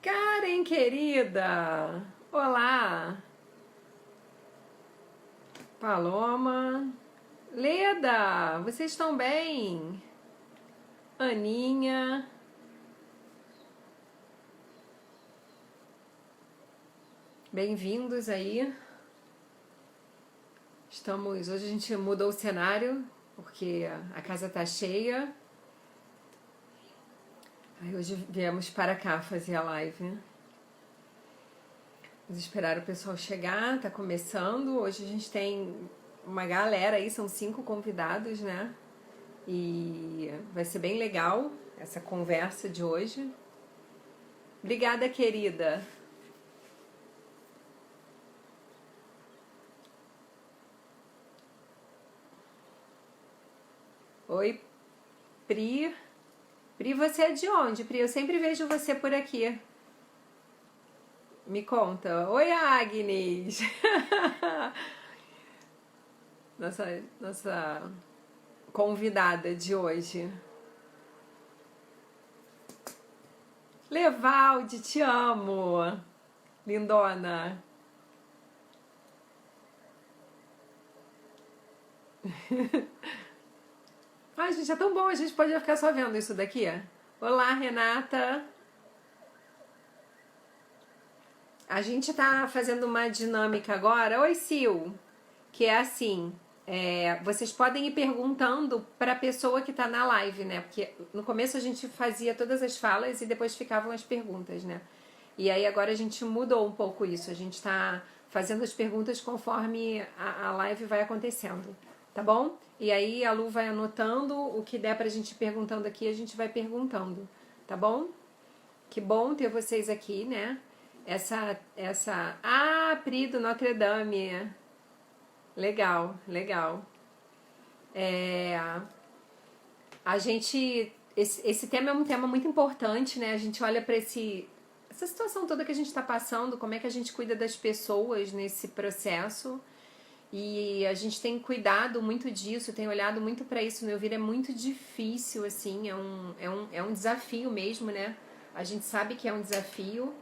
Karen, querida! Olá! Paloma! Leda! Vocês estão bem? Aninha! Bem-vindos aí! Hoje a gente mudou o cenário, porque a casa tá cheia. Aí hoje viemos para cá fazer a live. Vamos esperar o pessoal chegar, tá começando. Hoje a gente tem uma galera aí, são 5 convidados, né? E vai ser bem legal essa conversa de hoje. Obrigada, querida. Oi, Pri. Pri, você é de onde, Pri? Eu sempre vejo você por aqui. Me conta. Oi, Agnes. Nossa convidada de hoje. Levaldi, te amo. Lindona. Ai, gente, é tão bom, a gente pode ficar só vendo isso daqui. Olá, Renata. A gente tá fazendo uma dinâmica agora. Oi, Sil. Que é assim, vocês podem ir perguntando para a pessoa que tá na live, né? Porque no começo a gente fazia todas as falas e depois ficavam as perguntas, né? E aí agora a gente mudou um pouco isso. A gente tá fazendo as perguntas conforme a live vai acontecendo, tá bom? E aí a Lu vai anotando o que der pra gente ir perguntando aqui, a gente vai perguntando, tá bom? Que bom ter vocês aqui, né? Pri do Notre Dame. Legal, legal. A gente, esse tema é um tema muito importante, né? A gente olha para essa situação toda que a gente está passando, como é que a gente cuida das pessoas nesse processo. E a gente tem cuidado muito disso, tem olhado muito para isso no Elvira. É muito difícil, assim, é um desafio mesmo, né? A gente sabe que é um desafio.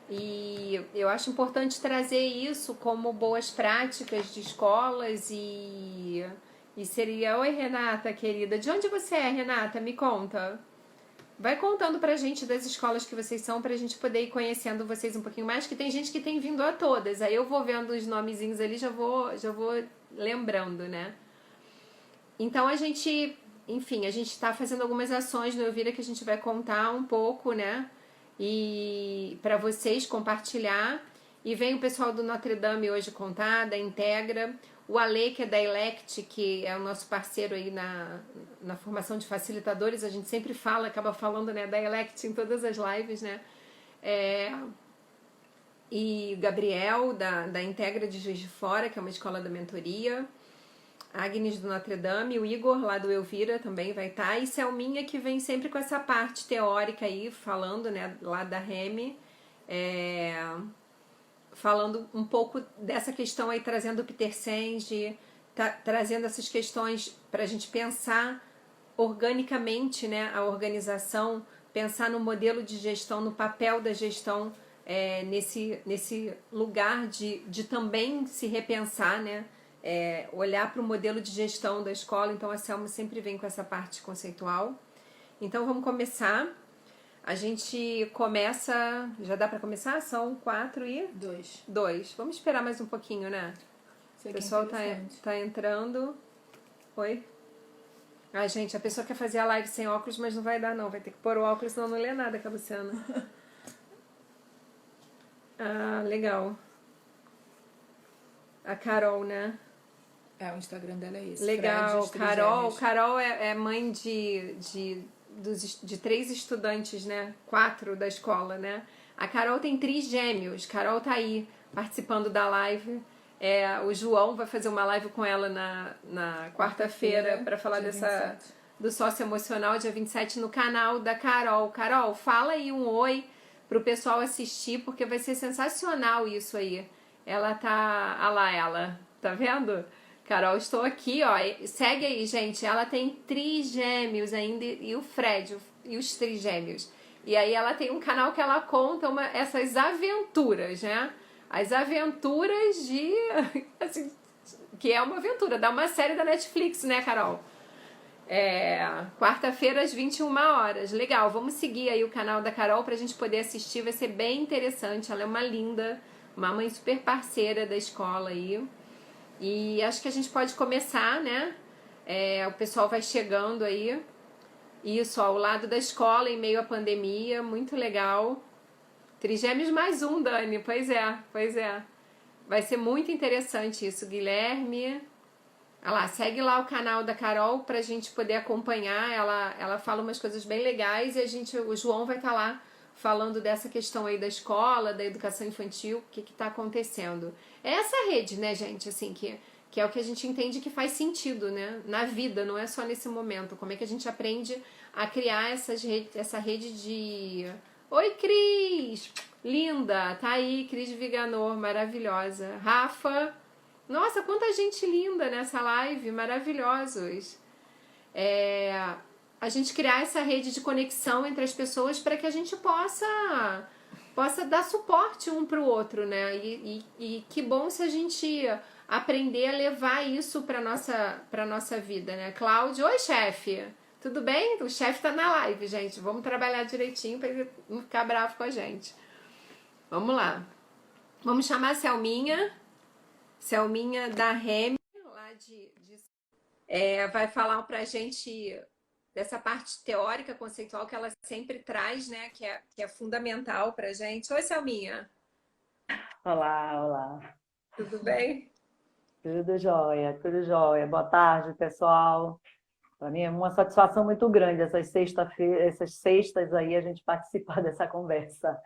E eu acho importante trazer isso como boas práticas de escolas e seria... Oi, Renata, querida. De onde você é, Renata? Me conta. Vai contando pra gente das escolas que vocês são, pra gente poder ir conhecendo vocês um pouquinho mais, que tem gente que tem vindo a todas. Aí eu vou vendo os nomezinhos ali, já vou lembrando, né? Então a gente tá fazendo algumas ações no Elvira que a gente vai contar um pouco, né? E para vocês compartilhar. E vem o pessoal do Notre Dame hoje contar, da Integra, o Ale, que é da Elect, que é o nosso parceiro aí na formação de facilitadores. A gente sempre acaba falando, né, da Elect em todas as lives, né? E o Gabriel, da Integra de Juiz de Fora, que é uma escola da mentoria. A Agnes do Notre Dame, o Igor lá do Elvira também vai estar, e Selminha, que vem sempre com essa parte teórica aí, falando, né, lá da Remy, falando um pouco dessa questão aí, trazendo o Peter Senge, trazendo essas questões para a gente pensar organicamente, né, a organização, pensar no modelo de gestão, no papel da gestão, nesse lugar de também se repensar, né, olhar para o modelo de gestão da escola. Então a Selma sempre vem com essa parte conceitual. Então vamos começar. A gente começa... Já dá para começar? São 4 e... 2. Vamos esperar mais um pouquinho, né? O pessoal tá entrando. Oi? Ai, gente, a pessoa quer fazer a live sem óculos, mas não vai dar não. Vai ter que pôr o óculos, senão não lê nada, que a Luciana. Ah, legal. A Carol, né? O Instagram dela é esse. Legal, Carol é mãe de 3 estudantes, né? 4 da escola, né? A Carol tem trigêmeos. Carol tá aí participando da live. O João vai fazer uma live com ela na quarta-feira para falar do socioemocional, dia 27, no canal da Carol. Carol, fala aí um oi pro pessoal assistir, porque vai ser sensacional isso aí. Ela tá... Ah lá, ela. Tá vendo? Carol, estou aqui, ó. Segue aí, gente. Ela tem trigêmeos ainda, e o Fred, e os trigêmeos. E aí ela tem um canal que ela conta essas aventuras, né? As aventuras de... Assim, que é uma aventura, dá uma série da Netflix, né, Carol? Quarta-feira às 21h. Legal, vamos seguir aí o canal da Carol pra gente poder assistir, vai ser bem interessante. Ela é uma linda, uma mãe super parceira da escola aí. E acho que a gente pode começar, né? O pessoal vai chegando aí. Isso, ao lado da escola, em meio à pandemia, muito legal. Trigêmeos mais um, Dani, pois é. Vai ser muito interessante isso, Guilherme. Olha lá, segue lá o canal da Carol pra gente poder acompanhar. Ela fala umas coisas bem legais e o João vai estar lá falando dessa questão aí da escola, da educação infantil, o que está acontecendo. É essa rede, né, gente, assim, que é o que a gente entende que faz sentido, né, na vida, não é só nesse momento. Como é que a gente aprende a criar essa rede de... Oi, Cris! Linda! Tá aí, Cris Viganor, maravilhosa. Rafa... Nossa, quanta gente linda nessa live, maravilhosos. A gente criar essa rede de conexão entre as pessoas para que a gente possa dar suporte um para o outro, né? E que bom se a gente aprender a levar isso para nossa vida, né? Cláudio, oi, chefe. Tudo bem? O chefe tá na live, gente. Vamos trabalhar direitinho para ele não ficar bravo com a gente. Vamos lá. Vamos chamar a Selminha da Remy, lá vai falar pra gente dessa parte teórica, conceitual que ela sempre traz, né? Que é fundamental pra gente. Oi, Selminha. Olá, olá. Tudo bem? Tudo jóia, tudo jóia. Boa tarde, pessoal. Para mim é uma satisfação muito grande essas sextas aí a gente participar dessa conversa.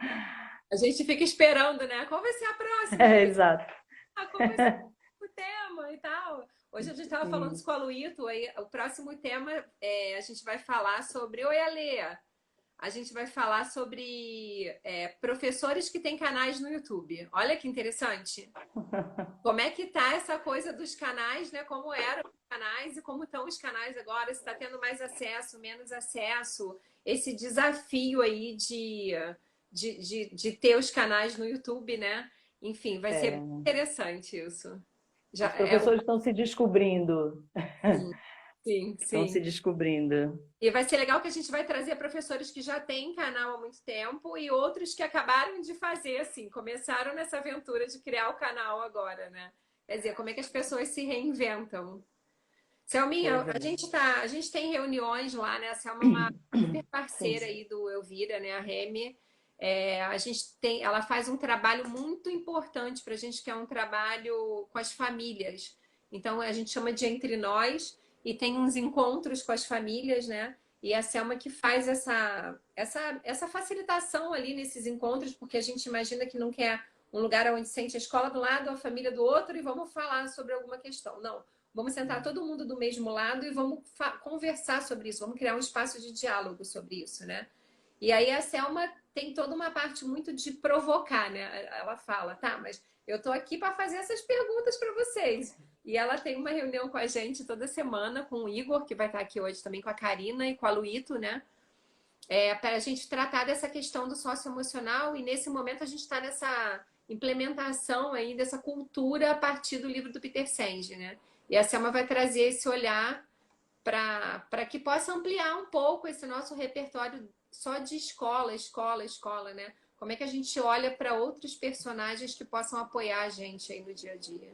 A gente fica esperando, né? Qual vai ser a próxima? Exato. Qual vai ser o tema e tal? Hoje a gente estava falando isso com a Luíto, aí o próximo tema a gente vai falar sobre... Oi, Alê! A gente vai falar sobre professores que têm canais no YouTube. Olha que interessante. Como é que tá essa coisa dos canais, né? Como eram os canais e como estão os canais agora? Se está tendo mais acesso, menos acesso? Esse desafio aí de ter os canais no YouTube, né? Enfim, vai ser interessante isso. Os professores estão se descobrindo. Sim. Estão se descobrindo. E vai ser legal que a gente vai trazer professores que já têm canal há muito tempo e outros que acabaram de fazer, assim, começaram nessa aventura de criar o canal agora, né? Quer dizer, como é que as pessoas se reinventam. Selminha, a gente tem reuniões lá, né? A Selma é uma super parceira aí do Elvira, né? A Remy. Ela faz um trabalho muito importante para a gente, que é um trabalho com as famílias. Então, a gente chama de Entre Nós e tem uns encontros com as famílias, né? E a Selma que faz essa facilitação ali nesses encontros, porque a gente imagina que não quer um lugar onde sente a escola do lado, a família do outro e vamos falar sobre alguma questão. Não, vamos sentar todo mundo do mesmo lado e vamos conversar sobre isso, vamos criar um espaço de diálogo sobre isso, né? E aí a Selma tem toda uma parte muito de provocar, né? Ela fala, tá, mas eu tô aqui para fazer essas perguntas para vocês. E ela tem uma reunião com a gente toda semana, com o Igor, que vai estar aqui hoje também, com a Karina e com a Luíto, né? Para a gente tratar dessa questão do socioemocional. E nesse momento a gente está nessa implementação aí dessa cultura a partir do livro do Peter Senge, né? E a Selma vai trazer esse olhar para que possa ampliar um pouco esse nosso repertório só de escola, né? Como é que a gente olha para outros personagens que possam apoiar a gente aí no dia a dia?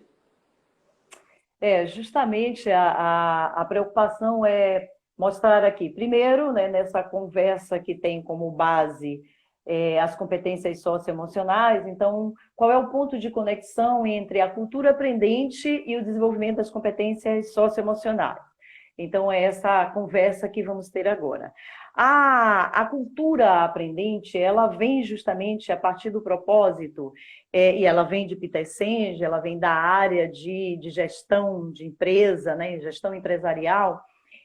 Justamente a preocupação é mostrar aqui, primeiro, né, nessa conversa que tem como base as competências socioemocionais, então, qual é o ponto de conexão entre a cultura aprendente e o desenvolvimento das competências socioemocionais? Então, é essa conversa que vamos ter agora. A cultura aprendente, ela vem justamente a partir do propósito, e ela vem de Peter Senge, ela vem da área de gestão de empresa, né, gestão empresarial.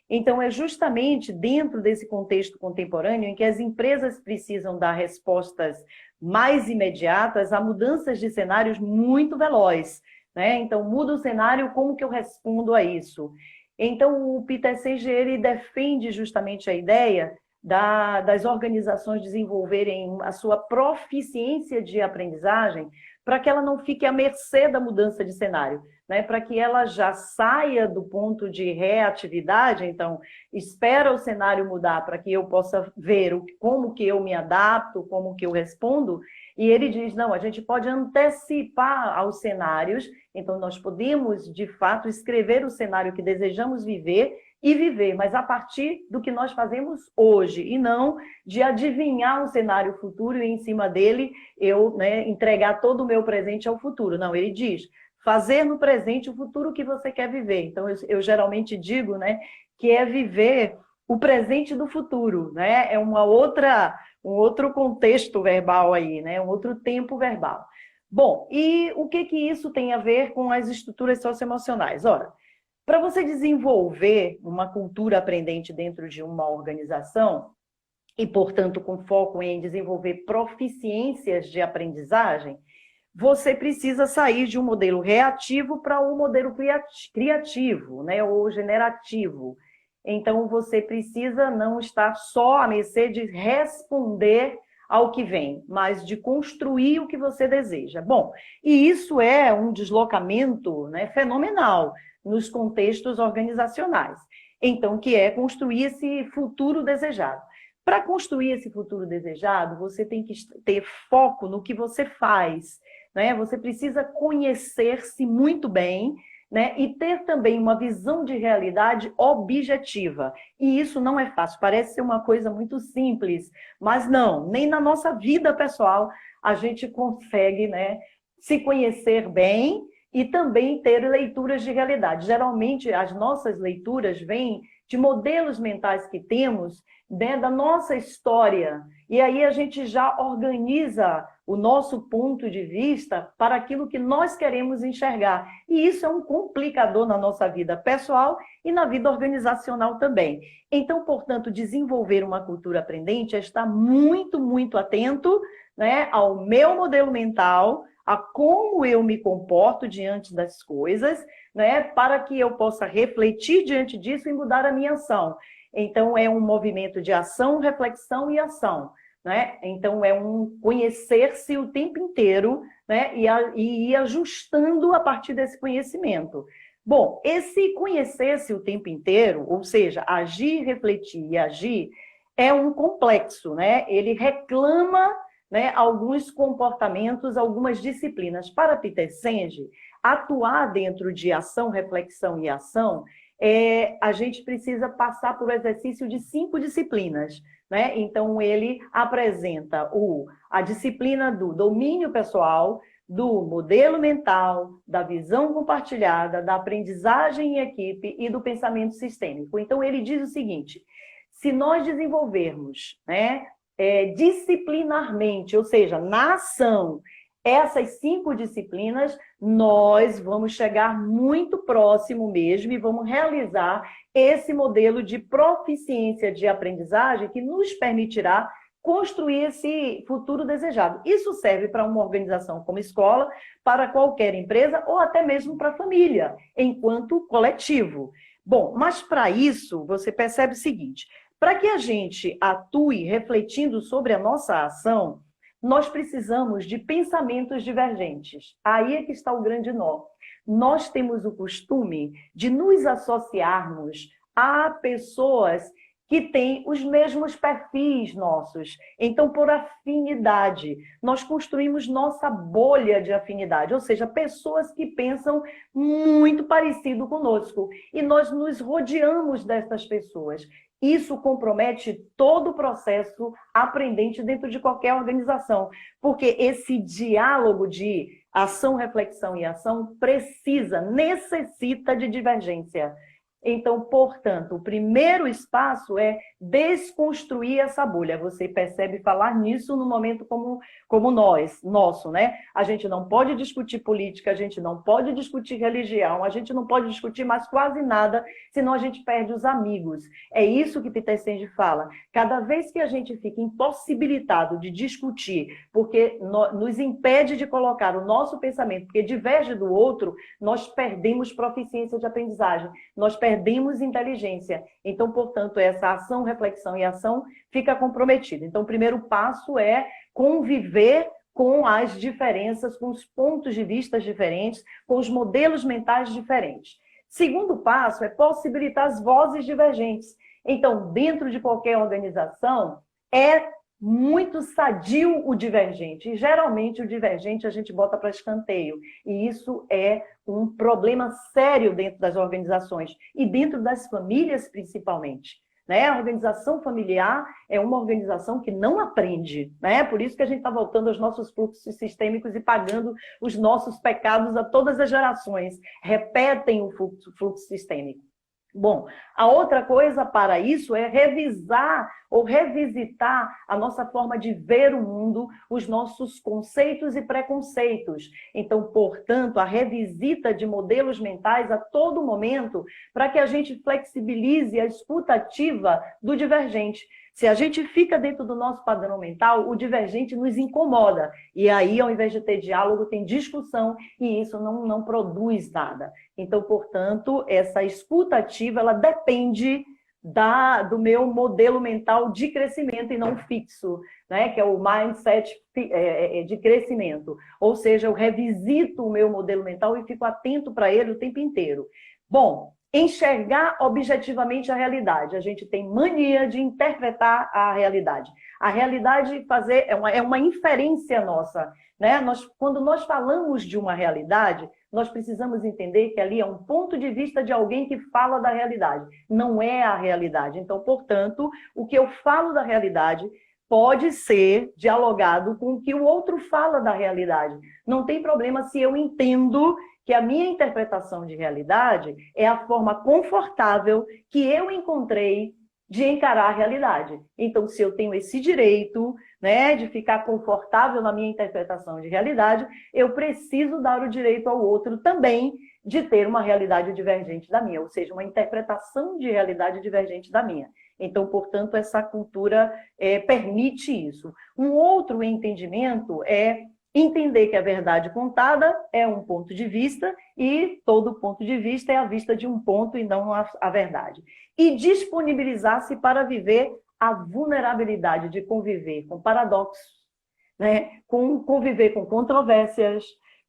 Então, é justamente dentro desse contexto contemporâneo em que as empresas precisam dar respostas mais imediatas a mudanças de cenários muito velozes, né? Então, muda o cenário, como que eu respondo a isso? Então, o Peter Senge, ele defende justamente a ideia das organizações desenvolverem a sua proficiência de aprendizagem para que ela não fique à mercê da mudança de cenário, né? Para que ela já saia do ponto de reatividade, então espera o cenário mudar para que eu possa ver como que eu me adapto, como que eu respondo, e ele diz, não, a gente pode antecipar aos cenários, então nós podemos, de fato, escrever o cenário que desejamos viver e viver, mas a partir do que nós fazemos hoje, e não de adivinhar um cenário futuro e em cima dele eu, né, entregar todo o meu presente ao futuro. Não, ele diz, fazer no presente o futuro que você quer viver. Então, eu geralmente digo, né, que é viver o presente do futuro, né? É um outro contexto verbal aí, né? Um outro tempo verbal. Bom, e o que isso tem a ver com as estruturas socioemocionais? Ora, para você desenvolver uma cultura aprendente dentro de uma organização, e, portanto, com foco em desenvolver proficiências de aprendizagem, você precisa sair de um modelo reativo para um modelo criativo, né, ou generativo. Então, você precisa não estar só à mercê de responder ao que vem, mas de construir o que você deseja. Bom, e isso é um deslocamento, né, fenomenal nos contextos organizacionais. Então, que é construir esse futuro desejado. Para construir esse futuro desejado, você tem que ter foco no que você faz, né? Você precisa conhecer-se muito bem, né? E ter também uma visão de realidade objetiva. E isso não é fácil, parece ser uma coisa muito simples, mas não, nem na nossa vida pessoal a gente consegue, né, se conhecer bem e também ter leituras de realidade. Geralmente, as nossas leituras vêm de modelos mentais que temos, né, da nossa história. E aí a gente já organiza o nosso ponto de vista para aquilo que nós queremos enxergar. E isso é um complicador na nossa vida pessoal e na vida organizacional também. Então, portanto, desenvolver uma cultura aprendente é estar muito, muito atento, né, ao meu modelo mental, a como eu me comporto diante das coisas, né, para que eu possa refletir diante disso e mudar a minha ação. Então, é um movimento de ação, reflexão e ação, né? Então, é um conhecer-se o tempo inteiro, né, e ir ajustando a partir desse conhecimento. Bom, esse conhecer-se o tempo inteiro, ou seja, agir, refletir e agir, é um complexo, né? Ele reclama, né, alguns comportamentos, algumas disciplinas. Para Peter Senge, atuar dentro de ação, reflexão e ação, a gente precisa passar por exercício de 5 disciplinas, né? Então, ele apresenta a disciplina do domínio pessoal, do modelo mental, da visão compartilhada, da aprendizagem em equipe e do pensamento sistêmico. Então, ele diz o seguinte, se nós desenvolvermos, né, disciplinarmente, ou seja, na ação, essas 5 disciplinas, nós vamos chegar muito próximo mesmo e vamos realizar esse modelo de proficiência de aprendizagem que nos permitirá construir esse futuro desejado. Isso serve para uma organização como escola, para qualquer empresa ou até mesmo para a família, enquanto coletivo. Bom, mas para isso, você percebe o seguinte, para que a gente atue refletindo sobre a nossa ação, nós precisamos de pensamentos divergentes. Aí é que está o grande nó. Nós temos o costume de nos associarmos a pessoas que têm os mesmos perfis nossos. Então, por afinidade, nós construímos nossa bolha de afinidade, ou seja, pessoas que pensam muito parecido conosco. E nós nos rodeamos dessas pessoas. Isso compromete todo o processo aprendente dentro de qualquer organização, porque esse diálogo de ação, reflexão e ação necessita de divergência. Então, portanto, o primeiro espaço é desconstruir essa bolha. Você percebe falar nisso no momento como nosso, né? A gente não pode discutir política, a gente não pode discutir religião, a gente não pode discutir mais quase nada, senão a gente perde os amigos. É isso que Peter Senge fala. Cada vez que a gente fica impossibilitado de discutir, porque nos impede de colocar o nosso pensamento, porque diverge do outro, nós perdemos proficiência de aprendizagem, nós perdemos perdemos inteligência. Então, portanto, essa ação, reflexão e ação fica comprometida. Então, o primeiro passo é conviver com as diferenças, com os pontos de vista diferentes, com os modelos mentais diferentes. Segundo passo é possibilitar as vozes divergentes. Então, dentro de qualquer organização, é muito sadio o divergente. E, geralmente, o divergente a gente bota para escanteio. E isso é um problema sério dentro das organizações e dentro das famílias, principalmente. Né? A organização familiar é uma organização que não aprende. Né? Por isso que a gente está voltando aos nossos fluxos sistêmicos e pagando os nossos pecados a todas as gerações. Repetem o fluxo sistêmico. Bom, a outra coisa para isso é revisar ou revisitar a nossa forma de ver o mundo, os nossos conceitos e preconceitos. Então, portanto, a revisita de modelos mentais a todo momento para que a gente flexibilize a escuta ativa do divergente. Se a gente fica dentro do nosso padrão mental, o divergente nos incomoda. E aí, ao invés de ter diálogo, tem discussão e isso não produz nada. Então, portanto, essa escuta ativa, ela depende do meu modelo mental de crescimento e não fixo, né? Que é o mindset de crescimento. Ou seja, eu revisito o meu modelo mental e fico atento para ele o tempo inteiro. Bom, enxergar objetivamente a realidade. A gente tem mania de interpretar a realidade. A realidade é uma inferência nossa. Né? Quando nós falamos de uma realidade, nós precisamos entender que ali é um ponto de vista de alguém que fala da realidade. Não é a realidade. Então, portanto, o que eu falo da realidade pode ser dialogado com o que o outro fala da realidade. Não tem problema se eu entendo que a minha interpretação de realidade é a forma confortável que eu encontrei de encarar a realidade. Então, se eu tenho esse direito, né, de ficar confortável na minha interpretação de realidade, eu preciso dar o direito ao outro também de ter uma realidade divergente da minha, ou seja, uma interpretação de realidade divergente da minha. Então, portanto, essa cultura permite isso. Um outro entendimento é entender que a verdade contada é um ponto de vista e todo ponto de vista é a vista de um ponto e não a verdade. E disponibilizar-se para viver a vulnerabilidade de conviver com paradoxos, né? Conviver com controvérsias,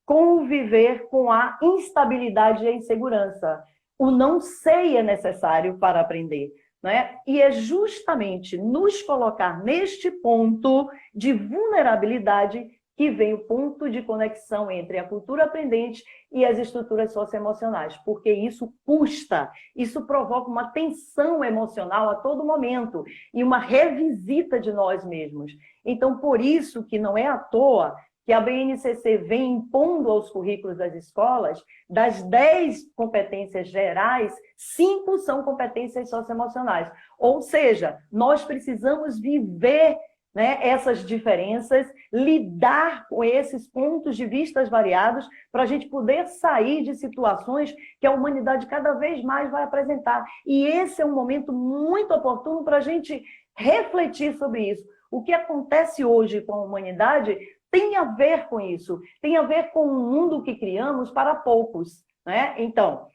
conviver com a instabilidade e a insegurança. O não sei é necessário para aprender. Né? E é justamente nos colocar neste ponto de vulnerabilidade que vem o ponto de conexão entre a cultura aprendente e as estruturas socioemocionais, porque isso custa, isso provoca uma tensão emocional a todo momento e uma revisita de nós mesmos. Então, por isso que não é à toa que a BNCC vem impondo aos currículos das escolas, das 10 competências gerais, 5 são competências socioemocionais. Ou seja, nós precisamos viver, né, essas diferenças, lidar com esses pontos de vista variados para a gente poder sair de situações que a humanidade cada vez mais vai apresentar. E esse é um momento muito oportuno para a gente refletir sobre isso. O que acontece hoje com a humanidade tem a ver com isso, tem a ver com o mundo que criamos para poucos. Né? Então,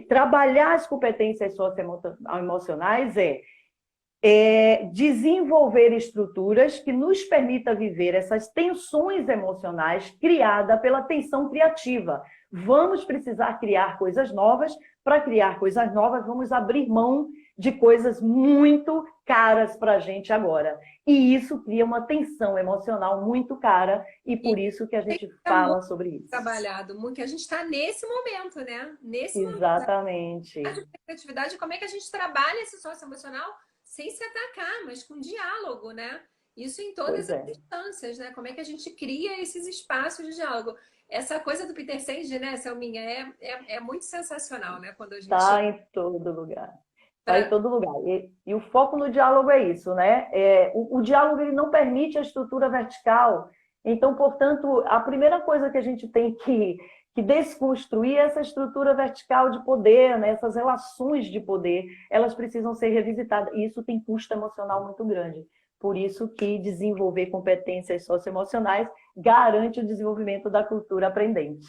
trabalhar as competências socioemocionais é desenvolver estruturas que nos permitam viver essas tensões emocionais criadas pela tensão criativa. Vamos precisar criar coisas novas. Para criar coisas novas, vamos abrir mão de coisas muito caras para a gente agora. E isso cria uma tensão emocional muito cara e por isso que a gente fala sobre isso. Trabalhado muito, que a gente está nesse momento, né? Exatamente. Momento de criatividade, como é que a gente trabalha esse socioemocional sem se atacar, mas com diálogo, né? Isso em todas as instâncias, né? Como é que a gente cria esses espaços de diálogo? Essa coisa do Peter Senge, né, Selminha, é muito sensacional, né? Quando a gente... Está em todo lugar. Está em todo lugar. E o foco no diálogo é isso, né? O diálogo ele não permite a estrutura vertical. Então, portanto, a primeira coisa que a gente tem que desconstruir é essa estrutura vertical de poder, né? Essas relações de poder, elas precisam ser revisitadas. E isso tem custo emocional muito grande. Por isso que desenvolver competências socioemocionais garante o desenvolvimento da cultura aprendente.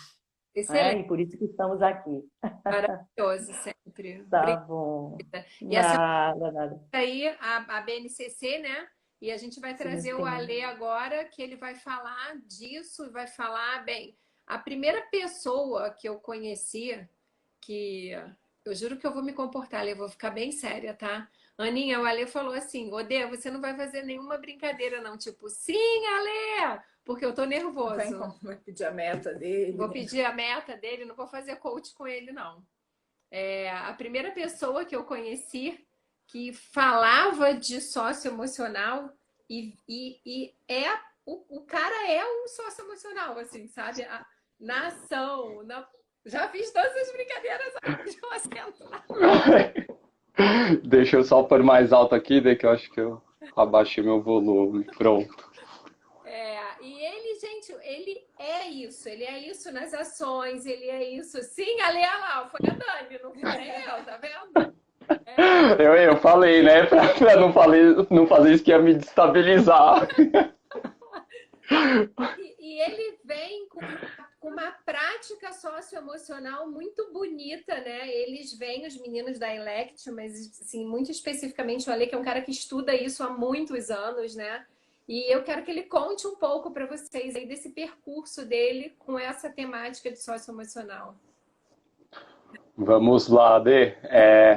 né? Excelente, E por isso que estamos aqui. maravilhoso sempre. Tá Obrigada. bom. E a semana Nada, nada. aí, a BNCC, né? E a gente vai Sim, trazer o sim. Alê agora, que ele vai falar disso, vai falar, bem, a primeira pessoa que eu conheci, que eu juro que eu vou me comportar, Alê, eu vou ficar bem séria, tá? Aninha, o Alê falou assim, Odê, você não vai fazer nenhuma brincadeira, não. Tipo, sim, Alê! Porque eu tô nervoso. Vai pedir a meta dele, Vou né? pedir a meta dele, não vou fazer coach com ele, não. É a primeira pessoa que eu conheci que falava de socioemocional e o cara é um socioemocional, assim, sabe? Na ação, já fiz todas as brincadeiras de você entrar. Deixa eu só pôr mais alto aqui, daí que eu acho que eu abaixei meu volume. Pronto. E ele, gente, ele é isso nas ações, ele é isso. Sim, Ale, olha lá, foi a Dani, não fui nem eu, tá vendo? Eu falei, né, pra não fazer isso que ia me destabilizar. E ele vem com uma prática socioemocional muito bonita, né? Eles vêm, os meninos da Elect, mas assim, muito especificamente o Ale, que é um cara que estuda isso há muitos anos, né? E eu quero que ele conte um pouco para vocês aí desse percurso dele com essa temática de socioemocional. Vamos lá, Adê.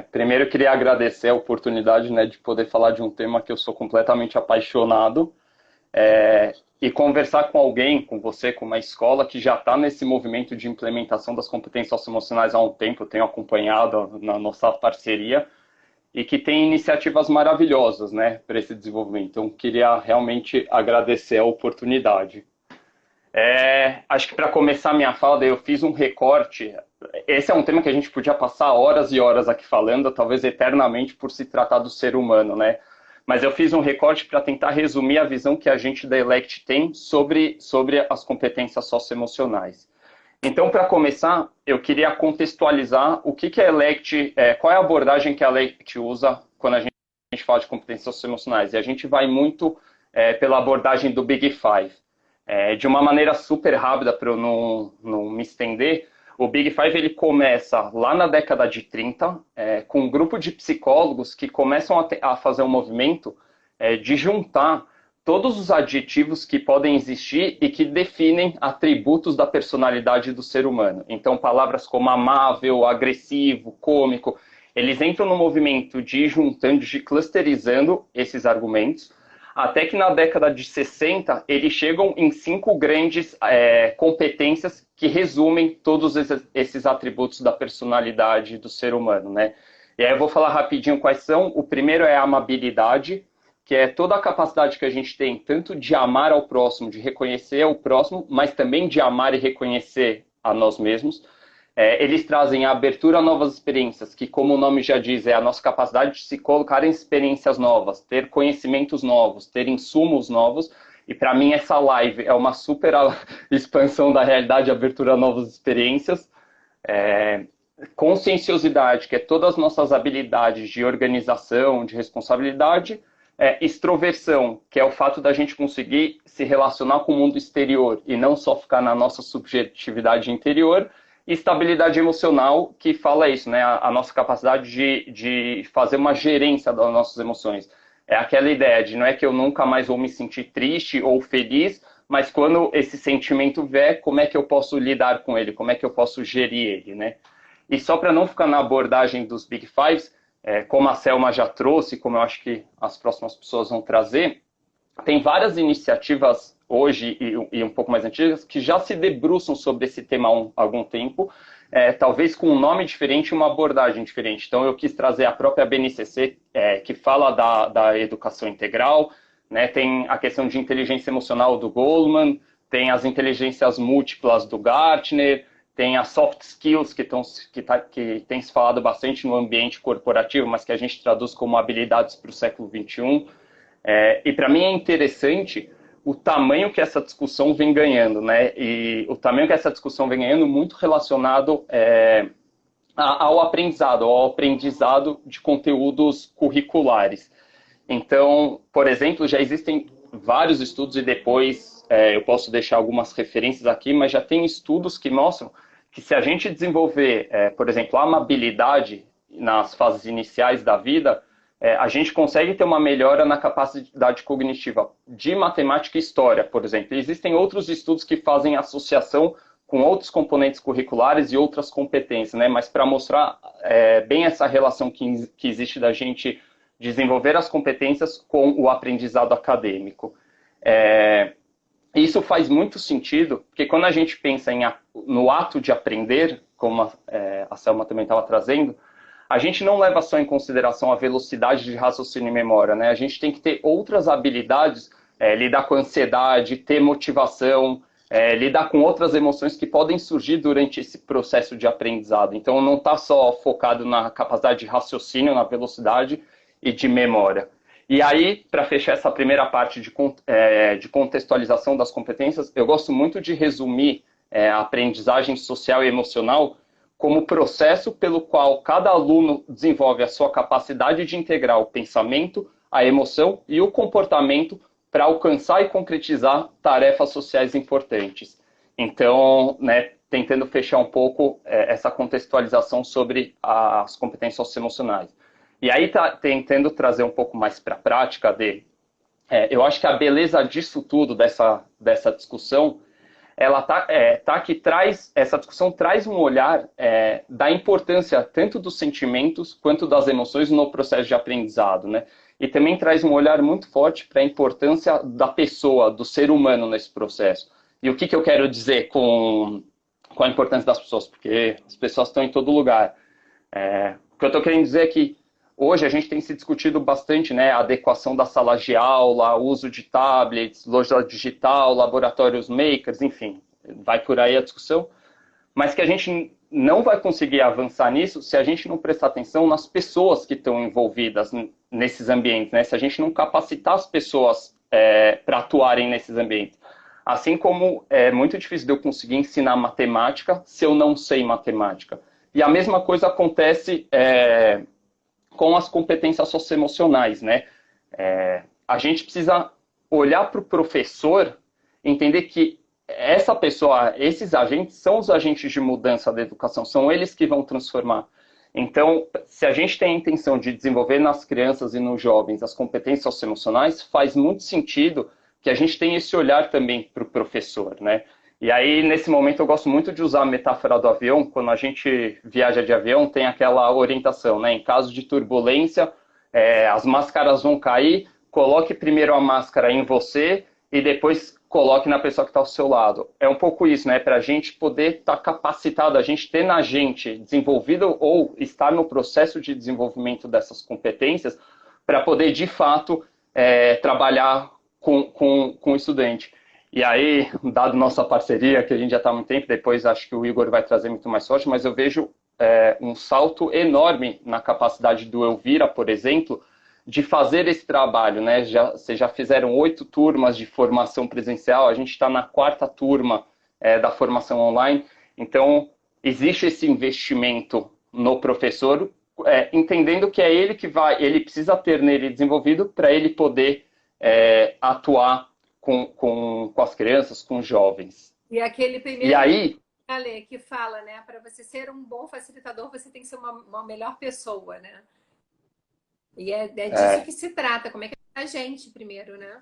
Primeiro eu queria agradecer a oportunidade, né, de poder falar de um tema que eu sou completamente apaixonado. E conversar com alguém, com você, com uma escola que já está nesse movimento de implementação das competências socioemocionais há um tempo, eu tenho acompanhado na nossa parceria, e que tem iniciativas maravilhosas, né, para esse desenvolvimento. Então, queria realmente agradecer a oportunidade. Acho que para começar a minha fala, eu fiz um recorte. Esse é um tema que a gente podia passar horas e horas aqui falando, talvez eternamente, por se tratar do ser humano, né? Mas eu fiz um recorte para tentar resumir a visão que a gente da Elect tem sobre as competências socioemocionais. Então, para começar, eu queria contextualizar o que a Elect, qual é a abordagem que a Elect usa quando a gente fala de competências socioemocionais. E a gente vai muito pela abordagem do Big Five. De uma maneira super rápida, para eu não me estender, o Big Five ele começa lá na década de 30, com um grupo de psicólogos que começam a fazer um movimento de juntar todos os adjetivos que podem existir e que definem atributos da personalidade do ser humano. Então, palavras como amável, agressivo, cômico, eles entram no movimento de ir juntando, de clusterizando esses argumentos, até que na década de 60 eles chegam em 5 grandes competências que resumem todos esses atributos da personalidade do ser humano, né? E aí eu vou falar rapidinho quais são. O primeiro é a amabilidade, que é toda a capacidade que a gente tem, tanto de amar ao próximo, de reconhecer ao próximo, mas também de amar e reconhecer a nós mesmos. Eles trazem a abertura a novas experiências, que, como o nome já diz, é a nossa capacidade de se colocar em experiências novas, ter conhecimentos novos, ter insumos novos. E, para mim, essa live é uma super expansão da realidade, abertura a novas experiências. Conscienciosidade, que é todas as nossas habilidades de organização, de responsabilidade. Extroversão, que é o fato da gente conseguir se relacionar com o mundo exterior e não só ficar na nossa subjetividade interior. E estabilidade emocional, que fala isso, né? A nossa capacidade de fazer uma gerência das nossas emoções. É aquela ideia de não é que eu nunca mais vou me sentir triste ou feliz, mas quando esse sentimento vier, como é que eu posso lidar com ele? Como é que eu posso gerir ele, né? E só para não ficar na abordagem dos Big Fives, como a Selma já trouxe, como eu acho que as próximas pessoas vão trazer, tem várias iniciativas hoje e um pouco mais antigas que já se debruçam sobre esse tema há algum tempo, talvez com um nome diferente e uma abordagem diferente. Então eu quis trazer a própria BNCC, que fala da educação integral, né? Tem a questão de inteligência emocional do Goleman, tem as inteligências múltiplas do Gartner, tem as soft skills que tem se falado bastante no ambiente corporativo, mas que a gente traduz como habilidades para o século XXI. E para mim é interessante o tamanho que essa discussão vem ganhando, né? E o tamanho que essa discussão vem ganhando muito relacionado ao aprendizado de conteúdos curriculares. Então, por exemplo, já existem vários estudos e depois eu posso deixar algumas referências aqui, mas já tem estudos que mostram que se a gente desenvolver, por exemplo, a amabilidade nas fases iniciais da vida, a gente consegue ter uma melhora na capacidade cognitiva de matemática e história, por exemplo. Existem outros estudos que fazem associação com outros componentes curriculares e outras competências, né? Mas para mostrar bem essa relação que existe da gente desenvolver as competências com o aprendizado acadêmico. Isso faz muito sentido, porque quando a gente pensa no ato de aprender, como a Selma também estava trazendo, a gente não leva só em consideração a velocidade de raciocínio e memória, né? A gente tem que ter outras habilidades, lidar com a ansiedade, ter motivação, lidar com outras emoções que podem surgir durante esse processo de aprendizado. Então, não está só focado na capacidade de raciocínio, na velocidade e de memória. E aí, para fechar essa primeira parte de contextualização das competências, eu gosto muito de resumir a aprendizagem social e emocional como processo pelo qual cada aluno desenvolve a sua capacidade de integrar o pensamento, a emoção e o comportamento para alcançar e concretizar tarefas sociais importantes. Então, né, tentando fechar um pouco essa contextualização sobre as competências socioemocionais. E aí, tentando trazer um pouco mais para a prática eu acho que a beleza disso tudo, dessa discussão, ela que essa discussão traz um olhar da importância tanto dos sentimentos quanto das emoções no processo de aprendizado, né? E também traz um olhar muito forte para a importância da pessoa, do ser humano nesse processo. E o que eu quero dizer com a importância das pessoas? Porque as pessoas estão em todo lugar. O que eu estou querendo dizer é que hoje a gente tem se discutido bastante, né, a adequação das salas de aula, o uso de tablets, loja digital, laboratórios makers, enfim, vai por aí a discussão, mas que a gente não vai conseguir avançar nisso se a gente não prestar atenção nas pessoas que estão envolvidas nesses ambientes, né? Se a gente não capacitar as pessoas para atuarem nesses ambientes. Assim como é muito difícil de eu conseguir ensinar matemática se eu não sei matemática. E a mesma coisa acontece com as competências socioemocionais, né? A gente precisa olhar para o professor, entender que essa pessoa, esses agentes são os agentes de mudança da educação, são eles que vão transformar. Então, se a gente tem a intenção de desenvolver nas crianças e nos jovens as competências socioemocionais, faz muito sentido que a gente tenha esse olhar também para o professor, né? E aí, nesse momento, eu gosto muito de usar a metáfora do avião. Quando a gente viaja de avião, tem aquela orientação, né? Em caso de turbulência, as máscaras vão cair, coloque primeiro a máscara em você e depois coloque na pessoa que está ao seu lado. É um pouco isso, né? Para a gente poder estar capacitado, a gente ter na gente desenvolvido ou estar no processo de desenvolvimento dessas competências para poder, de fato, trabalhar com o estudante. E aí, dado nossa parceria, que a gente já está há muito tempo, depois acho que o Igor vai trazer muito mais forte, mas eu vejo um salto enorme na capacidade do Elvira, por exemplo, de fazer esse trabalho, né? Vocês já fizeram 8 turmas de formação presencial, a gente está na 4ª turma da formação online, então existe esse investimento no professor, entendendo que é ele que ele precisa ter nele desenvolvido para ele poder atuar com as crianças, com os jovens. E aquele primeiro... E aí... Ale, que fala, né? Para você ser um bom facilitador, você tem que ser uma melhor pessoa, né? E é disso que se trata. Como é que é a gente primeiro, né?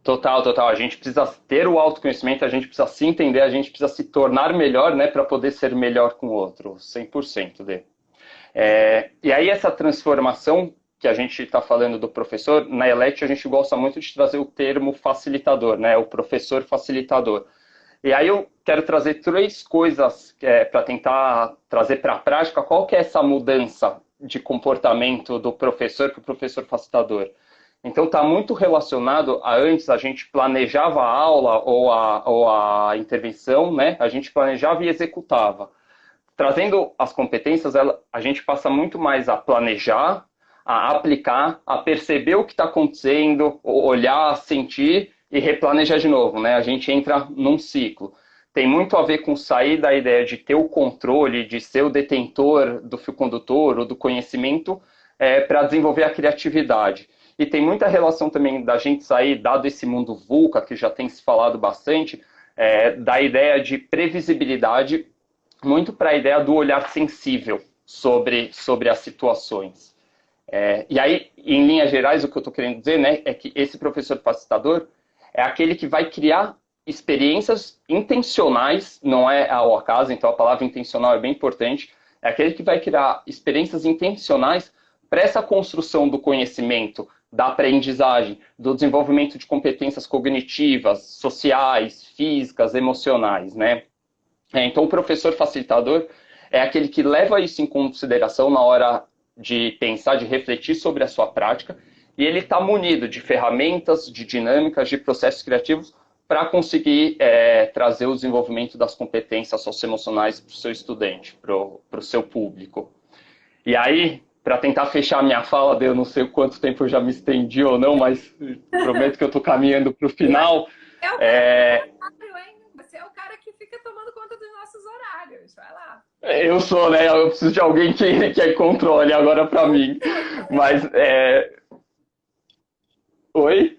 Total. A gente precisa ter o autoconhecimento, a gente precisa se entender, a gente precisa se tornar melhor, né? Para poder ser melhor com o outro. 100% dele. E aí essa transformação que a gente está falando do professor, na ELET a gente gosta muito de trazer o termo facilitador, né? O professor facilitador. E aí eu quero trazer 3 coisas para tentar trazer para a prática qual que é essa mudança de comportamento do professor para o professor facilitador. Então está muito relacionado a antes a gente planejava a aula ou a intervenção, né? A gente planejava e executava. Trazendo as competências, a gente passa muito mais a planejar, a aplicar, a perceber o que está acontecendo, olhar, sentir e replanejar de novo, né? A gente entra num ciclo. Tem muito a ver com sair da ideia de ter o controle, de ser o detentor do fio condutor ou do conhecimento para desenvolver a criatividade. E tem muita relação também da gente sair, dado esse mundo VUCA, que já tem se falado bastante, da ideia de previsibilidade muito para a ideia do olhar sensível sobre as situações. E aí, em linhas gerais, o que eu estou querendo dizer, né, é que esse professor facilitador é aquele que vai criar experiências intencionais, não é ao acaso, então a palavra intencional é bem importante, é aquele que vai criar experiências intencionais para essa construção do conhecimento, da aprendizagem, do desenvolvimento de competências cognitivas, sociais, físicas, emocionais, né? Então, o professor facilitador é aquele que leva isso em consideração na hora de pensar, de refletir sobre a sua prática, e ele está munido de ferramentas, de dinâmicas, de processos criativos para conseguir trazer o desenvolvimento das competências socioemocionais para o seu estudante, para o seu público. E aí, para tentar fechar a minha fala, eu não sei quanto tempo eu já me estendi ou não, mas prometo que eu estou caminhando para o final. Você é o cara que fica tomando conta dos nossos horários. Vai lá. Eu sou, né? Eu preciso de alguém que controle agora para mim. Mas, Oi?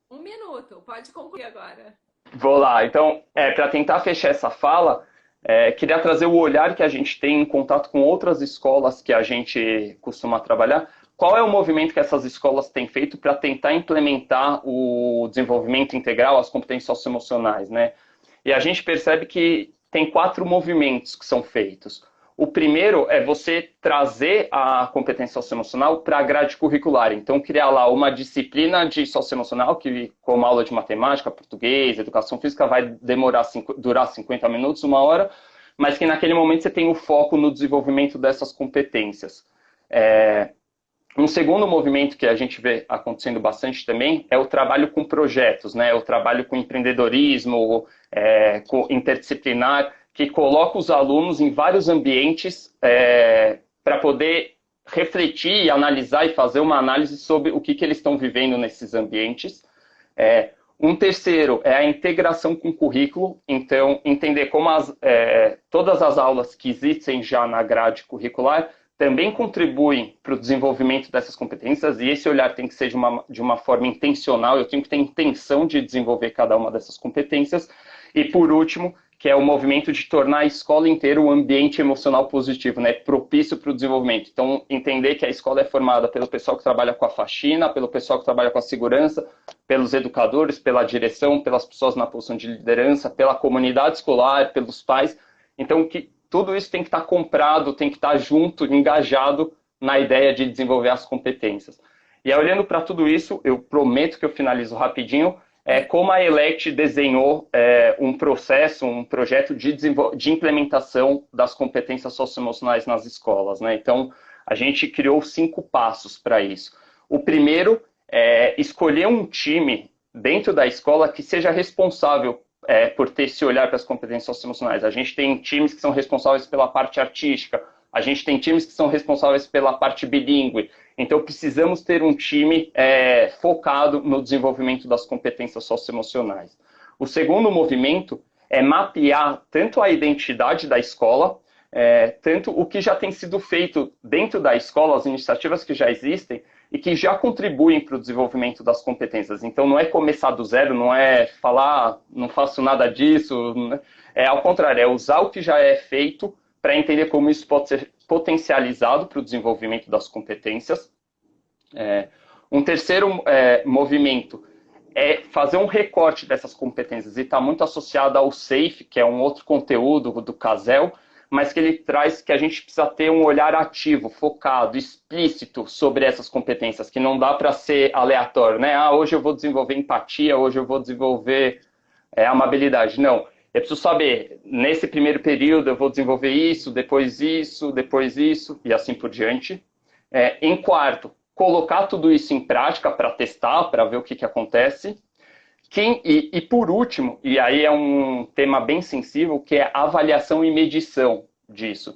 1 minuto. Pode concluir agora. Vou lá. Então, para tentar fechar essa fala, queria trazer o olhar que a gente tem em contato com outras escolas que a gente costuma trabalhar. Qual é o movimento que essas escolas têm feito para tentar implementar o desenvolvimento integral, as competências socioemocionais, né? E a gente percebe que tem 4 movimentos que são feitos. O primeiro é você trazer a competência socioemocional para a grade curricular. Então, criar lá uma disciplina de socioemocional, que, como aula de matemática, português, educação física, vai durar 50 minutos, 1 hora, mas que naquele momento você tem o foco no desenvolvimento dessas competências. Um segundo movimento que a gente vê acontecendo bastante também é o trabalho com projetos, né? O trabalho com empreendedorismo, com interdisciplinar, que coloca os alunos em vários ambientes para poder refletir e analisar e fazer uma análise sobre o que eles estão vivendo nesses ambientes. Um terceiro é a integração com o currículo, então entender como todas as aulas que existem já na grade curricular também contribuem para o desenvolvimento dessas competências, e esse olhar tem que ser de uma forma intencional, eu tenho que ter intenção de desenvolver cada uma dessas competências. E por último, que é o movimento de tornar a escola inteira um ambiente emocional positivo, né, propício para o desenvolvimento. Então, entender que a escola é formada pelo pessoal que trabalha com a faxina, pelo pessoal que trabalha com a segurança, pelos educadores, pela direção, pelas pessoas na posição de liderança, pela comunidade escolar, pelos pais. Então, que tudo isso tem que estar comprado, tem que estar junto, engajado na ideia de desenvolver as competências. E aí, olhando para tudo isso, eu prometo que eu finalizo rapidinho, como a ELECT desenhou um projeto de implementação das competências socioemocionais nas escolas, né? Então, a gente criou 5 passos para isso. O primeiro é escolher um time dentro da escola que seja responsável por ter esse olhar para as competências socioemocionais. A gente tem times que são responsáveis pela parte artística, a gente tem times que são responsáveis pela parte bilíngue. Então, precisamos ter um time focado no desenvolvimento das competências socioemocionais. O segundo movimento é mapear tanto a identidade da escola, tanto o que já tem sido feito dentro da escola, as iniciativas que já existem, e que já contribuem para o desenvolvimento das competências. Então, não é começar do zero, não é falar, não faço nada disso. Ao contrário, é usar o que já é feito para entender como isso pode ser potencializado para o desenvolvimento das competências. Um terceiro movimento é fazer um recorte dessas competências, e está muito associado ao SAFE, que é um outro conteúdo do CASEL, mas que ele traz que a gente precisa ter um olhar ativo, focado, explícito sobre essas competências, que não dá para ser aleatório, né? Hoje eu vou desenvolver empatia, hoje eu vou desenvolver amabilidade. Não, eu preciso saber, nesse primeiro período eu vou desenvolver isso, depois isso, e assim por diante. Em quarto, colocar tudo isso em prática para testar, para ver o que acontece. E por último, e aí é um tema bem sensível, que é a avaliação e medição disso.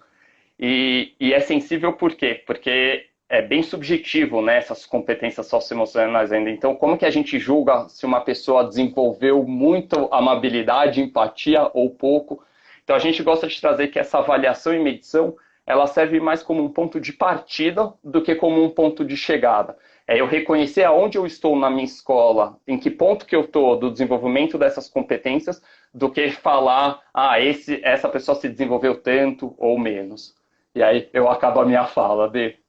E é sensível por quê? Porque é bem subjetivo, né, essas competências socioemocionais ainda. Então, como que a gente julga se uma pessoa desenvolveu muito amabilidade, empatia ou pouco? Então, a gente gosta de trazer que essa avaliação e medição, ela serve mais como um ponto de partida do que como um ponto de chegada. É eu reconhecer aonde eu estou na minha escola, em que ponto que eu estou do desenvolvimento dessas competências, do que falar, essa pessoa se desenvolveu tanto ou menos. E aí eu acabo a minha fala, Dê.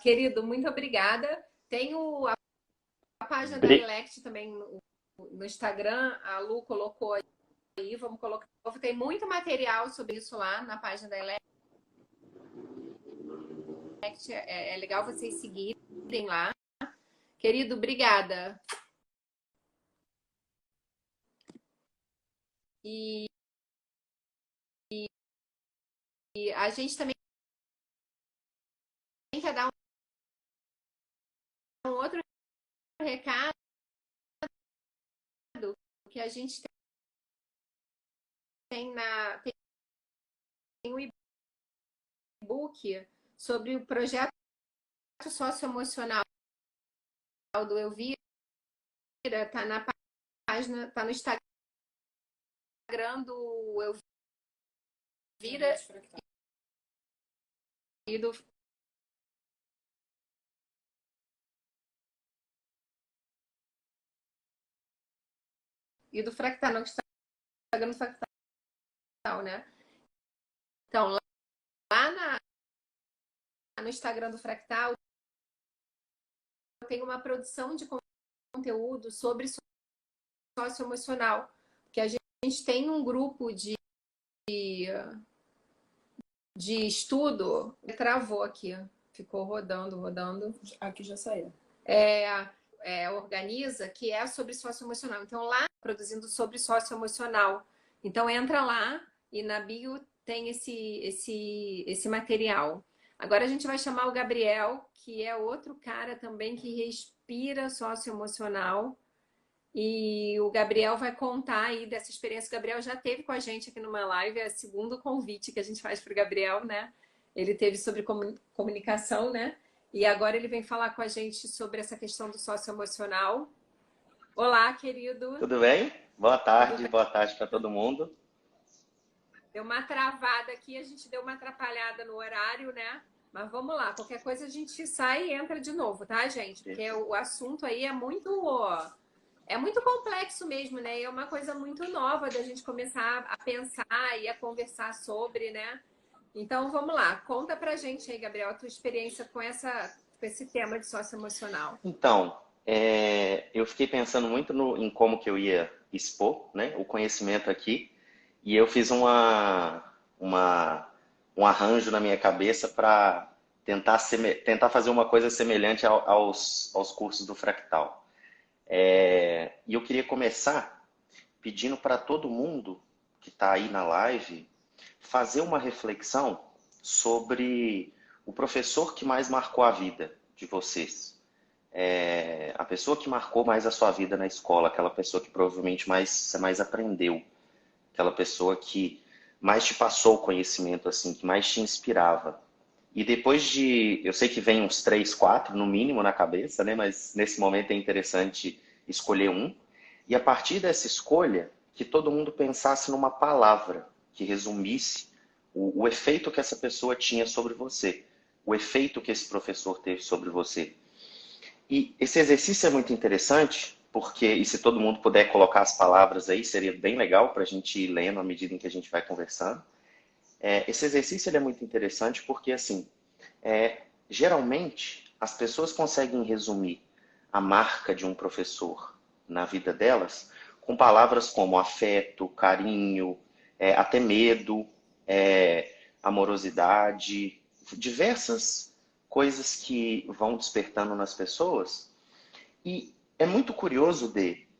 Querido, muito obrigada. Tenho a página da Bri- Elect também no Instagram, a Lu colocou aí, vamos colocar. Tem muito material sobre isso lá na página da Elect. É legal vocês seguirem lá. Querido, obrigada. E a gente também quer dar um outro recado que a gente tem tem um e-book sobre o projeto socioemocional do Elvira, tá na página, tá no Instagram do Elvira e do Fractal, no Instagram do Fractal, né? Então, lá no Instagram do Fractal tem uma produção de conteúdo sobre socioemocional, que a gente tem um grupo de estudo. Travou aqui, ficou rodando. Aqui já saiu. Organiza, que é sobre socioemocional. Então, lá, produzindo sobre socioemocional. Então, entra lá e na bio tem esse material. Agora a gente vai chamar o Gabriel, que é outro cara também que respira socioemocional. E o Gabriel vai contar aí dessa experiência. O Gabriel já teve com a gente aqui numa live, é o segundo convite que a gente faz para o Gabriel, né? Ele teve sobre comunicação, né? E agora ele vem falar com a gente sobre essa questão do socioemocional. Olá, querido. Tudo bem? Boa tarde para todo mundo. Deu uma travada aqui, a gente deu uma atrapalhada no horário, né? Mas vamos lá, qualquer coisa a gente sai e entra de novo, tá, gente? Porque o assunto aí é muito complexo mesmo, né? É uma coisa muito nova da gente começar a pensar e a conversar sobre, né? Então, vamos lá. Conta pra gente aí, Gabriel, a tua experiência com esse tema de socioemocional. Então, eu fiquei pensando muito em como que eu ia expor, né, o conhecimento aqui, e eu fiz um arranjo na minha cabeça para tentar fazer uma coisa semelhante aos cursos do Fractal. E eu queria começar pedindo para todo mundo que está aí na live fazer uma reflexão sobre o professor que mais marcou a vida de vocês. A pessoa que marcou mais a sua vida na escola, aquela pessoa que provavelmente você mais aprendeu, aquela pessoa que mais te passou o conhecimento, assim, que mais te inspirava. E depois eu sei que vem uns 3, 4 no mínimo na cabeça, né? Mas nesse momento é interessante escolher um. E a partir dessa escolha, que todo mundo pensasse numa palavra que resumisse o efeito que essa pessoa tinha sobre você, o efeito que esse professor teve sobre você. E esse exercício é muito interessante, porque, e se todo mundo puder colocar as palavras aí, seria bem legal para a gente ir lendo à medida em que a gente vai conversando. Esse exercício ele é muito interessante porque, assim, geralmente as pessoas conseguem resumir a marca de um professor na vida delas com palavras como afeto, carinho, até medo, amorosidade, diversas coisas que vão despertando nas pessoas. E é muito curioso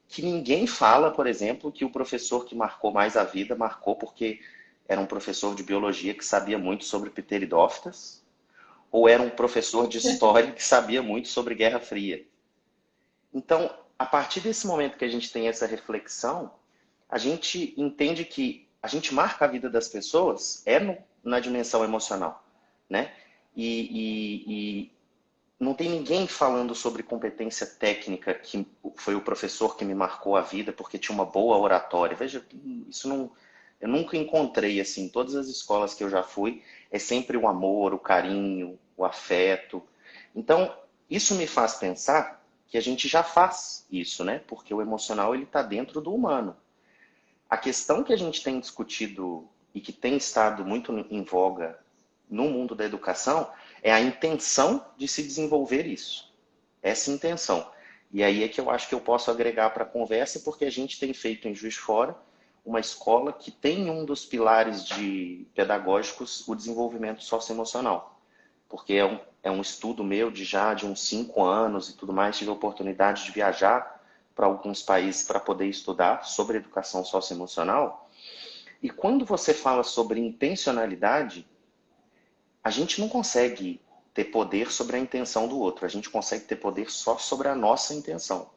que ninguém fala, por exemplo, que o professor que marcou mais a vida marcou porque era um professor de biologia que sabia muito sobre pteridófitas, ou era um professor de história que sabia muito sobre Guerra Fria. Então, a partir desse momento que a gente tem essa reflexão, a gente entende que a gente marca a vida das pessoas na dimensão emocional, né? E não tem ninguém falando sobre competência técnica que foi o professor que me marcou a vida porque tinha uma boa oratória. Veja, isso não, eu nunca encontrei assim, em todas as escolas que eu já fui, é sempre o amor, o carinho, o afeto. Então, isso me faz pensar que a gente já faz isso, né? Porque o emocional ele está dentro do humano. A questão que a gente tem discutido e que tem estado muito em voga no mundo da educação é a intenção de se desenvolver isso. Essa intenção. E aí é que eu acho que eu posso agregar para a conversa, porque a gente tem feito em Juiz de Fora uma escola que tem um dos pilares pedagógicos o desenvolvimento socioemocional. Porque é um estudo meu de uns 5 anos e tudo mais, tive a oportunidade de viajar para alguns países para poder estudar sobre educação socioemocional. E quando você fala sobre intencionalidade, a gente não consegue ter poder sobre a intenção do outro, a gente consegue ter poder só sobre a nossa intenção.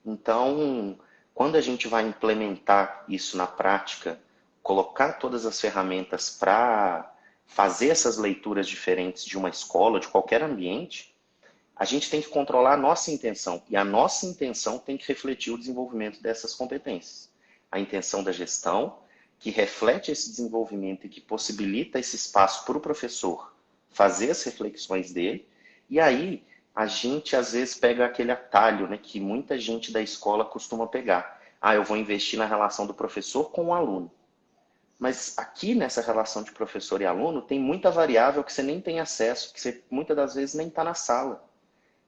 Então, quando a gente vai implementar isso na prática, colocar todas as ferramentas para fazer essas leituras diferentes de uma escola, de qualquer ambiente, a gente tem que controlar a nossa intenção. E a nossa intenção tem que refletir o desenvolvimento dessas competências. A intenção da gestão, que reflete esse desenvolvimento e que possibilita esse espaço para o professor fazer as reflexões dele. E aí, a gente às vezes pega aquele atalho, né, que muita gente da escola costuma pegar. Ah, eu vou investir na relação do professor com o aluno. Mas aqui nessa relação de professor e aluno tem muita variável que você nem tem acesso, que você muitas das vezes nem está na sala.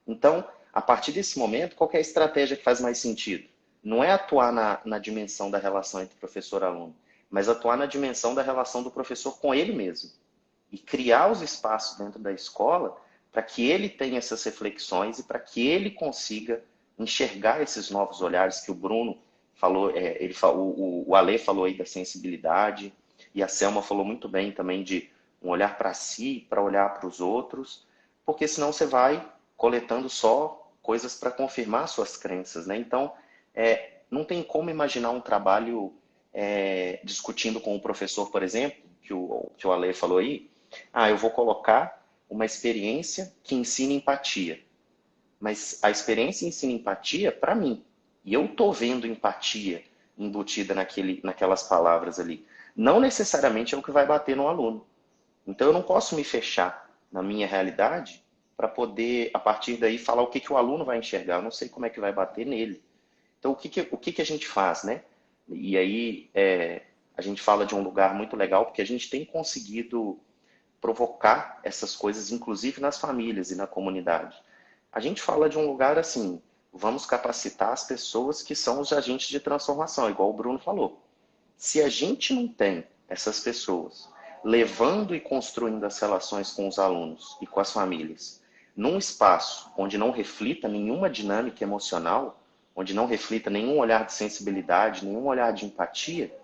Então, a partir desse momento, qual que é a estratégia que faz mais sentido? Não é atuar na dimensão da relação entre professor e aluno, mas atuar na dimensão da relação do professor com ele mesmo. E criar os espaços dentro da escola para que ele tenha essas reflexões e para que ele consiga enxergar esses novos olhares que o Bruno falou, o Ale falou aí da sensibilidade, e a Selma falou muito bem também de um olhar para si, para olhar para os outros, porque senão você vai coletando só coisas para confirmar suas crenças, né? Então, não tem como imaginar um trabalho discutindo com o professor, por exemplo, que o Ale falou aí, eu vou colocar uma experiência que ensina empatia. Mas a experiência ensina empatia para mim. E eu estou vendo empatia embutida naquelas palavras ali. Não necessariamente é o que vai bater no aluno. Então eu não posso me fechar na minha realidade para poder, a partir daí, falar o que o aluno vai enxergar. Eu não sei como é que vai bater nele. Então o que a gente faz, né? E aí a gente fala de um lugar muito legal, porque a gente tem conseguido provocar essas coisas, inclusive nas famílias e na comunidade. A gente fala de um lugar assim, vamos capacitar as pessoas que são os agentes de transformação, igual o Bruno falou. Se a gente não tem essas pessoas levando e construindo as relações com os alunos e com as famílias, num espaço onde não reflita nenhuma dinâmica emocional, onde não reflita nenhum olhar de sensibilidade, nenhum olhar de empatia,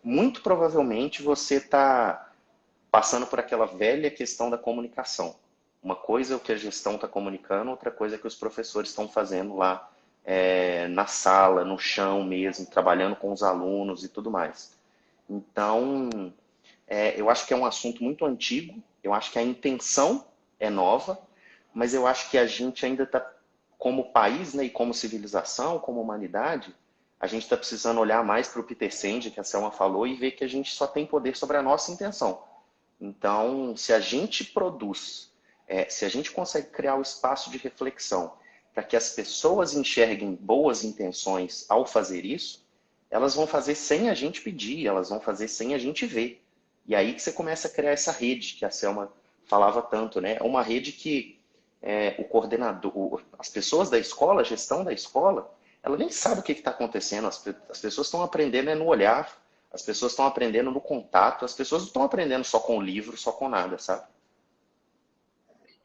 muito provavelmente você está passando por aquela velha questão da comunicação. Uma coisa é o que a gestão está comunicando, outra coisa é o que os professores estão fazendo lá na sala, no chão mesmo, trabalhando com os alunos e tudo mais. Então, eu acho que é um assunto muito antigo, eu acho que a intenção é nova, mas eu acho que a gente ainda está, como país, né, e como civilização, como humanidade, a gente está precisando olhar mais para o Peter Senge, que a Selma falou, e ver que a gente só tem poder sobre a nossa intenção. Então, se a gente produz, se a gente consegue criar o espaço de reflexão para que as pessoas enxerguem boas intenções ao fazer isso, elas vão fazer sem a gente pedir, elas vão fazer sem a gente ver. E aí que você começa a criar essa rede que a Selma falava tanto, né? É uma rede que o coordenador, as pessoas da escola, a gestão da escola, ela nem sabe o que está acontecendo. As pessoas estão aprendendo no olhar, as pessoas estão aprendendo no contato, as pessoas não estão aprendendo só com o livro, só com nada, sabe?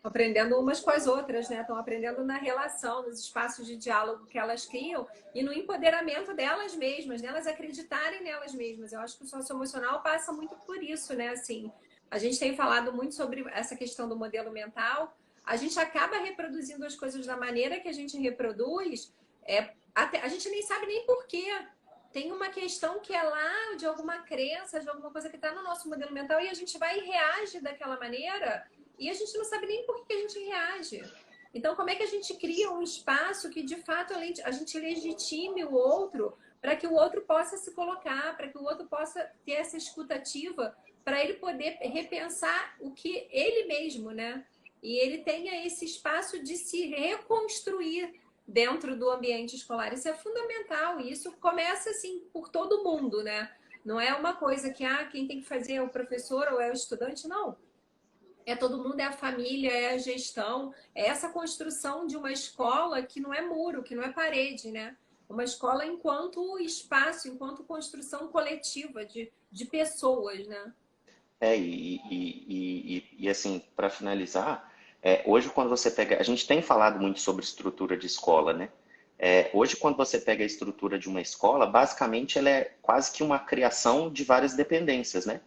Aprendendo umas com as outras, né? Estão aprendendo na relação, nos espaços de diálogo que elas criam e no empoderamento delas mesmas, né? Elas acreditarem nelas mesmas. Eu acho que o socioemocional passa muito por isso, né? Assim, a gente tem falado muito sobre essa questão do modelo mental. A gente acaba reproduzindo as coisas da maneira que a gente reproduz, a gente nem sabe nem por quê. Tem uma questão que é lá de alguma crença, de alguma coisa que está no nosso modelo mental e a gente vai e reage daquela maneira e a gente não sabe nem por que a gente reage. Então, como é que a gente cria um espaço que, de fato, a gente legitime o outro para que o outro possa se colocar, para que o outro possa ter essa escutativa para ele poder repensar o que ele mesmo, né? E ele tenha esse espaço de se reconstruir dentro do ambiente escolar. Isso é fundamental, e isso começa assim por todo mundo, né? Não é uma coisa que quem tem que fazer é o professor ou é o estudante, não. É todo mundo, é a família, é a gestão, é essa construção de uma escola que não é muro, que não é parede, né? Uma escola enquanto espaço, enquanto construção coletiva de pessoas, né? Assim, para finalizar, hoje quando você pega, a gente tem falado muito sobre estrutura de escola, né? Hoje quando você pega a estrutura de uma escola, basicamente ela é quase que uma criação de várias dependências, né?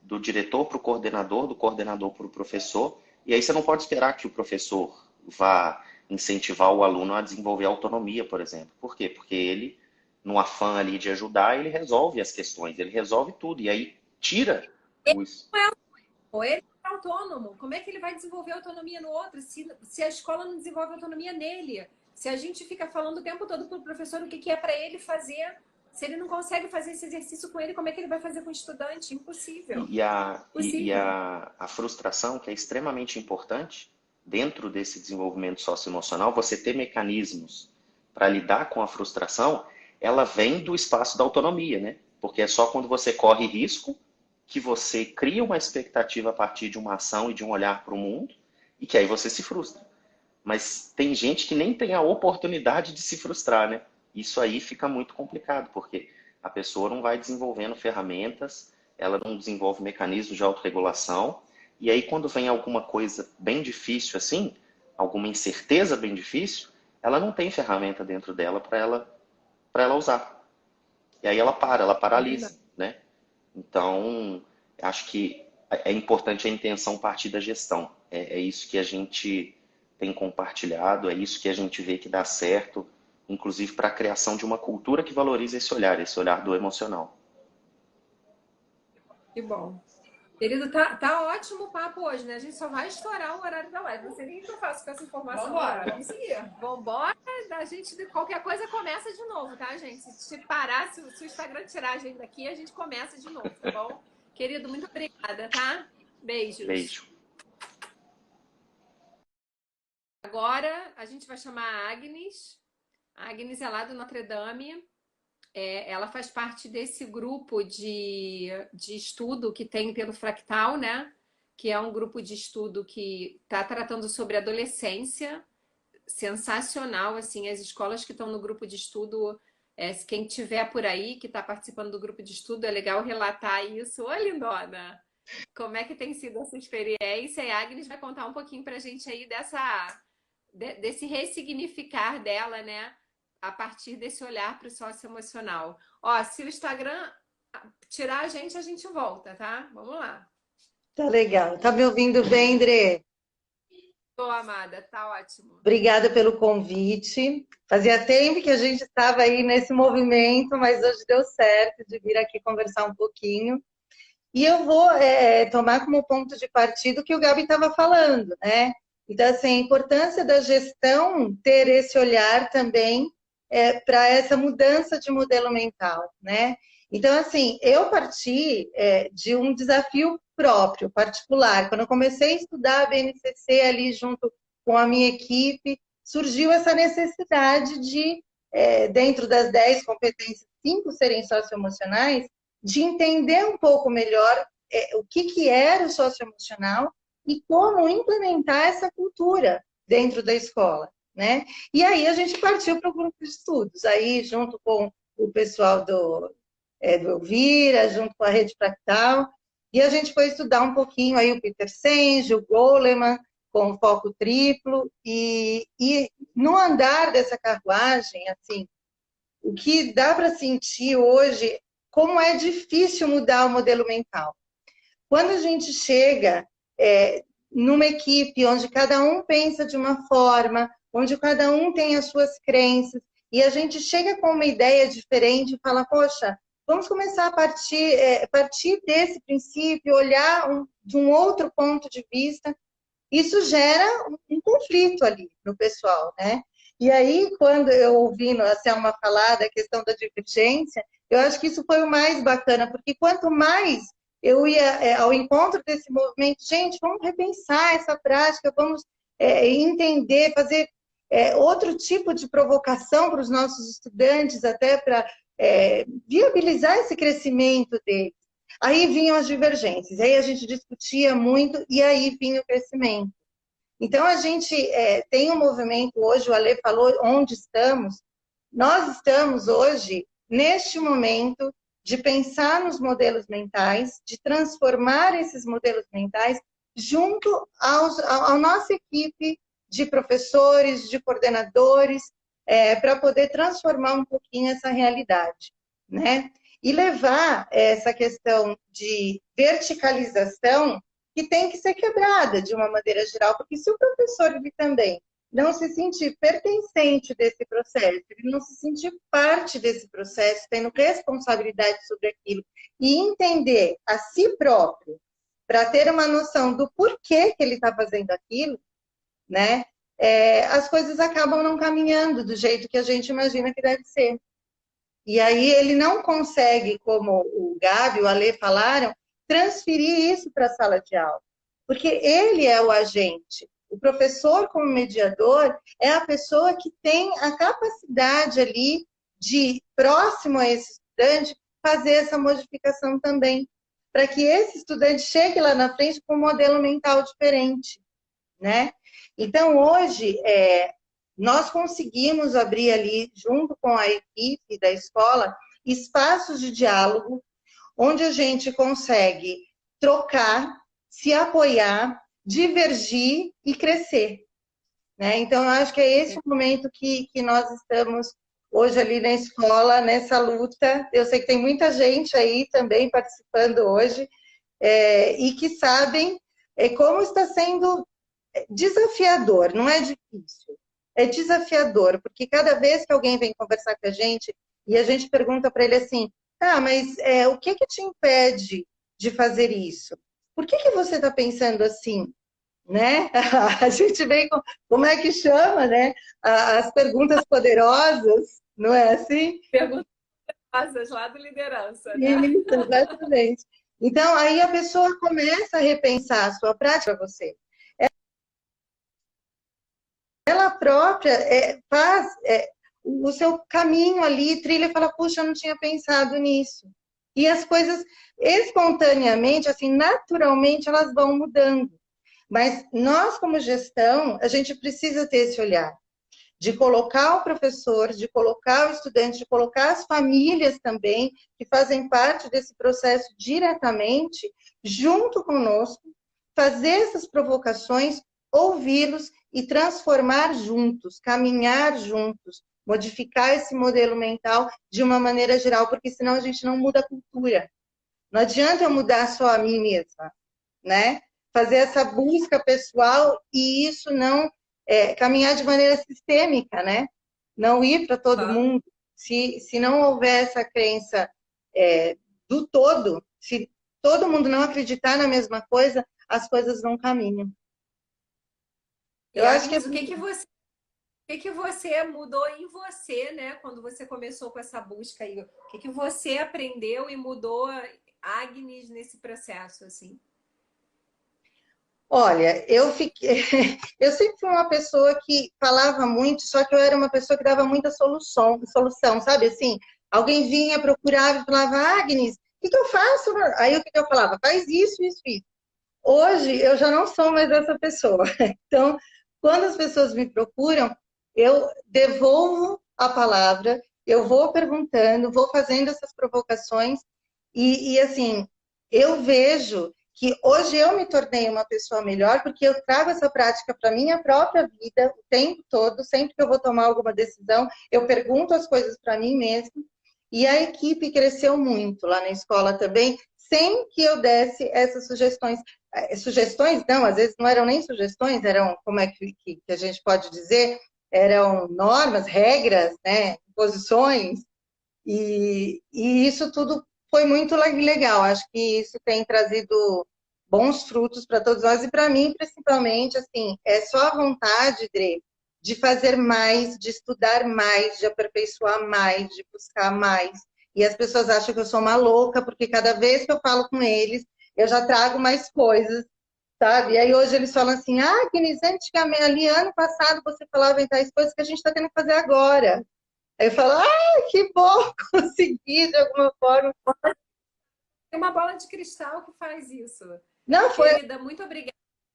Do diretor para o coordenador, do coordenador para o professor, e aí você não pode esperar que o professor vá incentivar o aluno a desenvolver autonomia, por exemplo. Por quê? Porque ele, no afã ali de ajudar, ele resolve as questões, ele resolve tudo, e aí tira os... Ou ele é autônomo, como é que ele vai desenvolver autonomia no outro se a escola não desenvolve autonomia nele? Se a gente fica falando o tempo todo para o professor o que é para ele fazer, se ele não consegue fazer esse exercício com ele, como é que ele vai fazer com o estudante? Impossível. A frustração, que é extremamente importante dentro desse desenvolvimento socioemocional, você ter mecanismos para lidar com a frustração, ela vem do espaço da autonomia, né? Porque é só quando você corre risco que você cria uma expectativa a partir de uma ação e de um olhar para o mundo, e que aí você se frustra. Mas tem gente que nem tem a oportunidade de se frustrar, né? Isso aí fica muito complicado, porque a pessoa não vai desenvolvendo ferramentas, ela não desenvolve mecanismos de autorregulação, e aí quando vem alguma coisa bem difícil assim, alguma incerteza bem difícil, ela não tem ferramenta dentro dela para ela usar. E aí ela paralisa, né? Então, acho que é importante a intenção partir da gestão. É isso que a gente tem compartilhado, é isso que a gente vê que dá certo, inclusive para a criação de uma cultura que valoriza esse olhar do emocional. Que bom. Querido, tá ótimo o papo hoje, né? A gente só vai estourar o horário da live. Não sei nem o que eu faço com essa informação. Vamos seguir. Vambora. A gente, qualquer coisa, começa de novo, tá, gente? Se parar, se o Instagram tirar a gente daqui, a gente começa de novo, tá bom? Querido, muito obrigada, tá? Beijos. Beijo. Agora, a gente vai chamar a Agnes. A Agnes é lá do Notre Dame. Ela faz parte desse grupo de estudo que tem pelo Fractal, né? Que é um grupo de estudo que está tratando sobre adolescência. Sensacional, assim, as escolas que estão no grupo de estudo, quem tiver por aí, que está participando do grupo de estudo, é legal relatar isso. Oi, lindona! Como é que tem sido essa experiência? E a Agnes vai contar um pouquinho para a gente aí desse ressignificar dela, né? A partir desse olhar para o socioemocional. Ó, se o Instagram tirar a gente volta, tá? Vamos lá. Tá legal. Tá me ouvindo bem, André? Tô, amada, tá ótimo. Obrigada pelo convite. Fazia tempo que a gente estava aí nesse movimento, mas hoje deu certo de vir aqui conversar um pouquinho. E eu vou tomar como ponto de partida o que o Gabi estava falando, né? Então, assim, a importância da gestão ter esse olhar também para essa mudança de modelo mental, né? Então, assim, eu parti de um desafio próprio, particular. Quando eu comecei a estudar a BNCC ali junto com a minha equipe, surgiu essa necessidade de, dentro das 10 competências, 5 serem socioemocionais, de entender um pouco melhor o que era o socioemocional e como implementar essa cultura dentro da escola, né? E aí a gente partiu para o grupo de estudos, aí junto com o pessoal do Elvira, junto com a Rede Fractal, e a gente foi estudar um pouquinho aí o Peter Senge, o Goleman, com foco triplo, e no andar dessa carruagem, assim, o que dá para sentir hoje, como é difícil mudar o modelo mental. Quando a gente chega numa equipe onde cada um pensa de uma forma, onde cada um tem as suas crenças, e a gente chega com uma ideia diferente e fala, poxa, vamos começar a partir desse princípio, olhar de um outro ponto de vista. Isso gera um conflito ali no pessoal, né? E aí, quando eu ouvi a Selma falar da questão da divergência, eu acho que isso foi o mais bacana, porque quanto mais eu ia ao encontro desse movimento. Gente, vamos repensar essa prática, vamos entender, fazer outro tipo de provocação para os nossos estudantes, até para viabilizar esse crescimento deles. Aí vinham as divergências, aí a gente discutia muito e aí vinha o crescimento. Então, a gente tem um movimento hoje, o Ale falou onde estamos. Nós estamos hoje, neste momento, de pensar nos modelos mentais, de transformar esses modelos mentais junto à nossa equipe de professores, de coordenadores, para poder transformar um pouquinho essa realidade, né? E levar essa questão de verticalização que tem que ser quebrada de uma maneira geral, porque se o professor ele também não se sentir pertencente desse processo, ele não se sentir parte desse processo, tendo responsabilidade sobre aquilo, e entender a si próprio, para ter uma noção do porquê que ele está fazendo aquilo, né? As coisas acabam não caminhando do jeito que a gente imagina que deve ser. E aí ele não consegue, como o Gabi e o Ale falaram, transferir isso para a sala de aula. Porque ele é o agente. O professor, como mediador, é a pessoa que tem a capacidade ali de, próximo a esse estudante, fazer essa modificação também. Para que esse estudante chegue lá na frente com um modelo mental diferente, né? Então, hoje, nós conseguimos abrir ali, junto com a equipe da escola, espaços de diálogo, onde a gente consegue trocar, se apoiar, divergir e crescer, né? Então, eu acho que é esse o momento que nós estamos hoje ali na escola, nessa luta. Eu sei que tem muita gente aí também participando hoje, e que sabem como está sendo desafiador, não é difícil. É desafiador, porque cada vez que alguém vem conversar com a gente e a gente pergunta para ele assim, mas o que te impede de fazer isso? Por que você está pensando assim? Né? A gente vem com, como é que chama, né? As perguntas poderosas, não é assim? Perguntas lá do liderança, né? Isso, exatamente. Então, aí a pessoa começa a repensar a sua prática para você. Ela própria faz o seu caminho ali, trilha e fala, puxa, eu não tinha pensado nisso. E as coisas, espontaneamente, assim, naturalmente, elas vão mudando. Mas nós, como gestão, a gente precisa ter esse olhar de colocar o professor, de colocar o estudante, de colocar as famílias também, que fazem parte desse processo diretamente, junto conosco, fazer essas provocações, ouvi-los e transformar juntos, caminhar juntos, modificar esse modelo mental de uma maneira geral, porque senão a gente não muda a cultura. Não adianta eu mudar só a mim mesma, né? Fazer essa busca pessoal e isso não caminhar de maneira sistêmica, né? Não ir para todo mundo. Se não houver essa crença do todo, se todo mundo não acreditar na mesma coisa, as coisas não caminham. Eu acho que o que você mudou em você, né? Quando você começou com essa busca aí, o que você aprendeu e mudou, Agnes, nesse processo, assim? Olha, eu sempre fui uma pessoa que falava muito, só que eu era uma pessoa que dava muita solução, sabe? Assim, alguém vinha, procurava e falava, Agnes, o que eu faço? Aí o que eu falava? Faz isso, isso, isso. Hoje eu já não sou mais essa pessoa. Então, quando as pessoas me procuram, eu devolvo a palavra, eu vou perguntando, vou fazendo essas provocações e assim, eu vejo que hoje eu me tornei uma pessoa melhor porque eu trago essa prática para a minha própria vida o tempo todo, sempre que eu vou tomar alguma decisão, eu pergunto as coisas para mim mesma. E a equipe cresceu muito lá na escola também, sem que eu desse essas sugestões. Sugestões não, às vezes não eram nem sugestões, eram, como é que a gente pode dizer, eram normas, regras, né, posições, e isso tudo foi muito legal. Acho que isso tem trazido bons frutos para todos nós e para mim, principalmente, assim, é só a vontade, Dre, de fazer mais, de estudar mais, de aperfeiçoar mais, de buscar mais. E as pessoas acham que eu sou uma louca, porque cada vez que eu falo com eles, eu já trago mais coisas, sabe? E aí hoje eles falam assim, ah, Denise, antigamente, ali ano passado você falava em tais coisas que a gente está tendo que fazer agora. Aí eu falo, ah, que bom, consegui de alguma forma. Tem uma bola de cristal que faz isso. Não, Querida, muito obrigada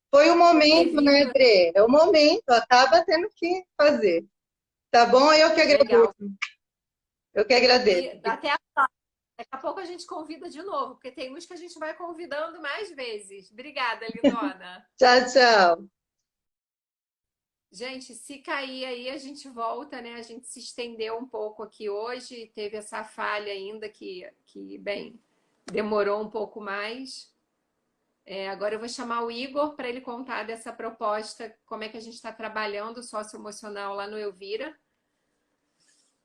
foi o por ter momento, né, vindo. Bre? É o momento, acaba tendo que fazer. Tá bom? Eu que Legal. agradeço. Eu que agradeço. E até a próxima. Daqui a pouco a gente convida de novo, porque tem uns que a gente vai convidando mais vezes. Obrigada, lindona. Tchau, tchau. Gente, se cair aí, a gente volta, né? A gente se estendeu um pouco aqui hoje, teve essa falha ainda bem, demorou um pouco mais. Agora eu vou chamar o Igor para ele contar dessa proposta, como é que a gente está trabalhando o socioemocional lá no Elvira.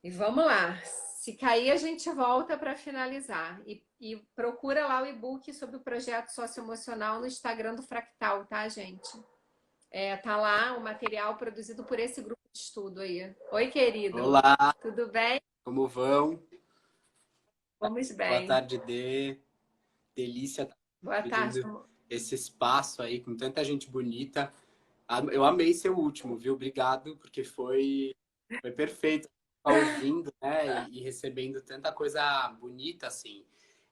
E vamos lá. Se cair, a gente volta para finalizar. E procura lá o e-book sobre o projeto socioemocional no Instagram do Fractal, tá, gente? Tá lá o material produzido por esse grupo de estudo aí. Oi, querido. Olá, Tudo bem? como vão? Vamos Boa bem. tarde, Dê. Delícia estar Boa tarde, dividindo amor. esse espaço aí com tanta gente bonita. Eu amei ser o último, viu? Obrigado, porque foi perfeito estar ouvindo, né? E recebendo tanta coisa bonita, assim.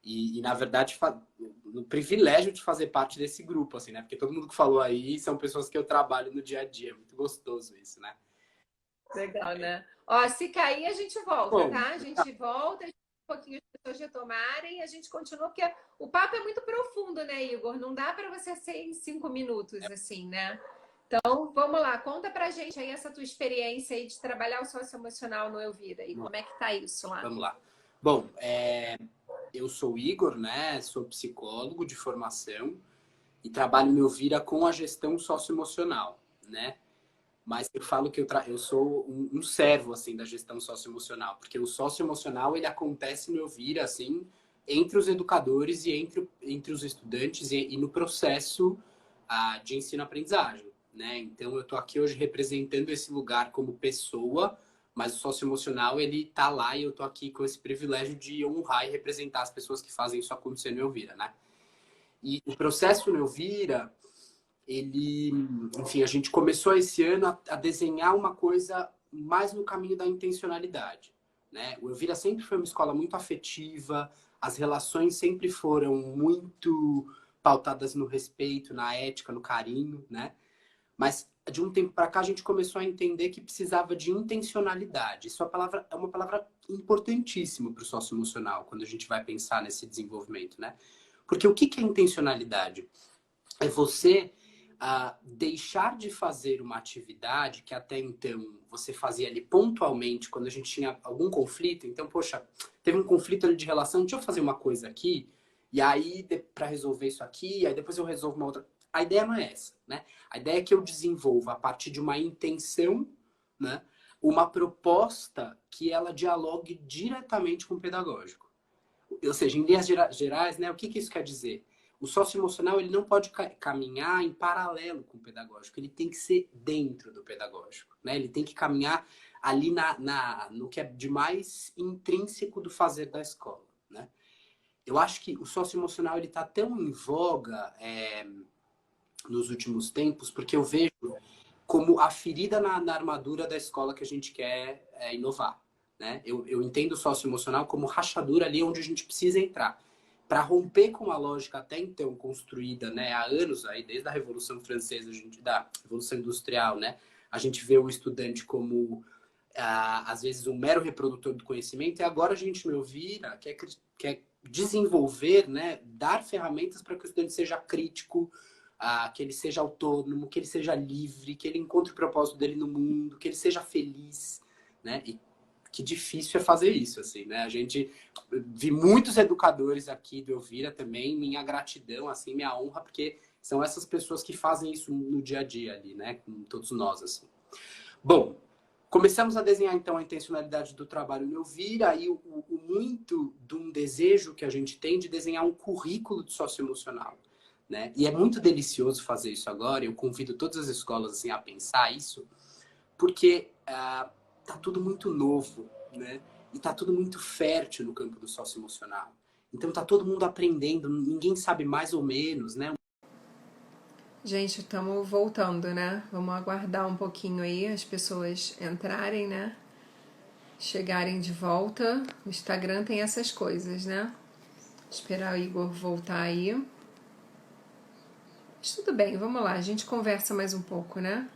E na verdade, o privilégio de fazer parte desse grupo, assim, né? Porque todo mundo que falou aí são pessoas que eu trabalho no dia a dia. Muito gostoso isso, né? Legal, né? Ó, se cair, a gente volta, Bom, tá? A gente volta, um pouquinho as pessoas retomarem e a gente continua, porque o papo é muito profundo, né, Igor? Não dá para você ser em 5 minutos, assim, né? Então, vamos lá, conta pra gente aí essa tua experiência aí de trabalhar o socioemocional no Elvira e como é que tá isso lá? Vamos lá. Bom, eu sou o Igor, né? Sou psicólogo de formação e trabalho no Elvira com a gestão socioemocional, né? Mas eu falo que eu sou um servo, assim, da gestão socioemocional, porque o socioemocional, ele acontece no Elvira, assim, entre os educadores e entre os estudantes e no processo de ensino-aprendizagem, né? Então, eu tô aqui hoje representando esse lugar como pessoa, mas o socioemocional, ele tá lá e eu tô aqui com esse privilégio de honrar e representar as pessoas que fazem isso acontecer no Elvira, né? E o processo no Elvira, enfim, a gente começou esse ano a desenhar uma coisa mais no caminho da intencionalidade, né? O Elvira sempre foi uma escola muito afetiva, as relações sempre foram muito pautadas no respeito, na ética, no carinho, né? Mas de um tempo para cá a gente começou a entender que precisava de intencionalidade. Isso é uma palavra importantíssima para o socioemocional, quando a gente vai pensar nesse desenvolvimento, né? Porque o que é intencionalidade? É você deixar de fazer uma atividade que até então você fazia ali pontualmente quando a gente tinha algum conflito. Então, poxa, teve um conflito ali de relação, deixa eu fazer uma coisa aqui, e aí para resolver isso aqui, e aí depois eu resolvo uma outra. A ideia não é essa, né? A ideia é que eu desenvolva a partir de uma intenção, né, uma proposta que ela dialogue diretamente com o pedagógico. Ou seja, em linhas gerais, né, o que isso quer dizer? O socioemocional, ele não pode caminhar em paralelo com o pedagógico, ele tem que ser dentro do pedagógico, né? Ele tem que caminhar ali no que é de mais intrínseco do fazer da escola, né? Eu acho que o socioemocional, ele está tão em voga nos últimos tempos, porque eu vejo como a ferida na armadura da escola que a gente quer inovar, né? Eu entendo o socioemocional como rachadura ali onde a gente precisa entrar para romper com a lógica até então construída, né, há anos, aí, desde a Revolução Francesa, da Revolução Industrial, né, a gente vê o estudante como, às vezes, um mero reprodutor do conhecimento, e agora a gente me ouvira, quer desenvolver, né, dar ferramentas para que o estudante seja crítico, que ele seja autônomo, que ele seja livre, que ele encontre o propósito dele no mundo, que ele seja feliz, né, e que difícil é fazer isso, assim, né? A gente vi muitos educadores aqui do Elvira também, minha gratidão, assim, minha honra, porque são essas pessoas que fazem isso no dia a dia ali, né? Com todos nós, assim. Bom, começamos a desenhar, então, a intencionalidade do trabalho no Elvira e o muito de um desejo que a gente tem de desenhar um currículo de socioemocional, né? E é muito delicioso fazer isso agora, eu convido todas as escolas, assim, a pensar isso, porque tá tudo muito novo, né? e tá tudo muito fértil no campo do socioemocional. Então tá todo mundo aprendendo, ninguém sabe mais ou menos, né? Gente, estamos voltando, né? Vamos aguardar um pouquinho aí as pessoas entrarem, né? Chegarem de volta. O Instagram tem essas coisas, né? Esperar o Igor voltar aí. Mas tudo bem, vamos lá. A gente conversa mais um pouco, né?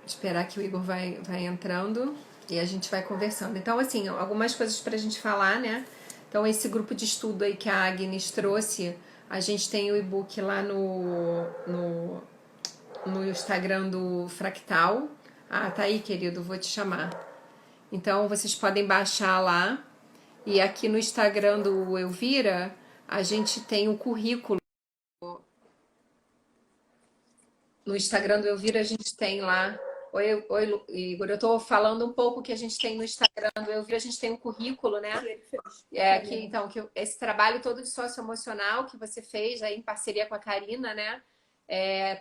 Esperar que o Igor vai entrando e a gente vai conversando. Então, assim, algumas coisas pra gente falar, né? Então, esse grupo de estudo aí que a Agnes trouxe, a gente tem o e-book lá no Instagram do Fractal. Ah, tá aí, querido, vou te chamar. Então, vocês podem baixar lá. E aqui no Instagram do Elvira, a gente tem o currículo. No Instagram do Elvira, a gente tem lá... Oi, Igor, eu tô falando um pouco que a gente tem no Instagram do Elvira, a gente tem um currículo, né? Então, esse trabalho todo de socioemocional que você fez aí em parceria com a Karina, né?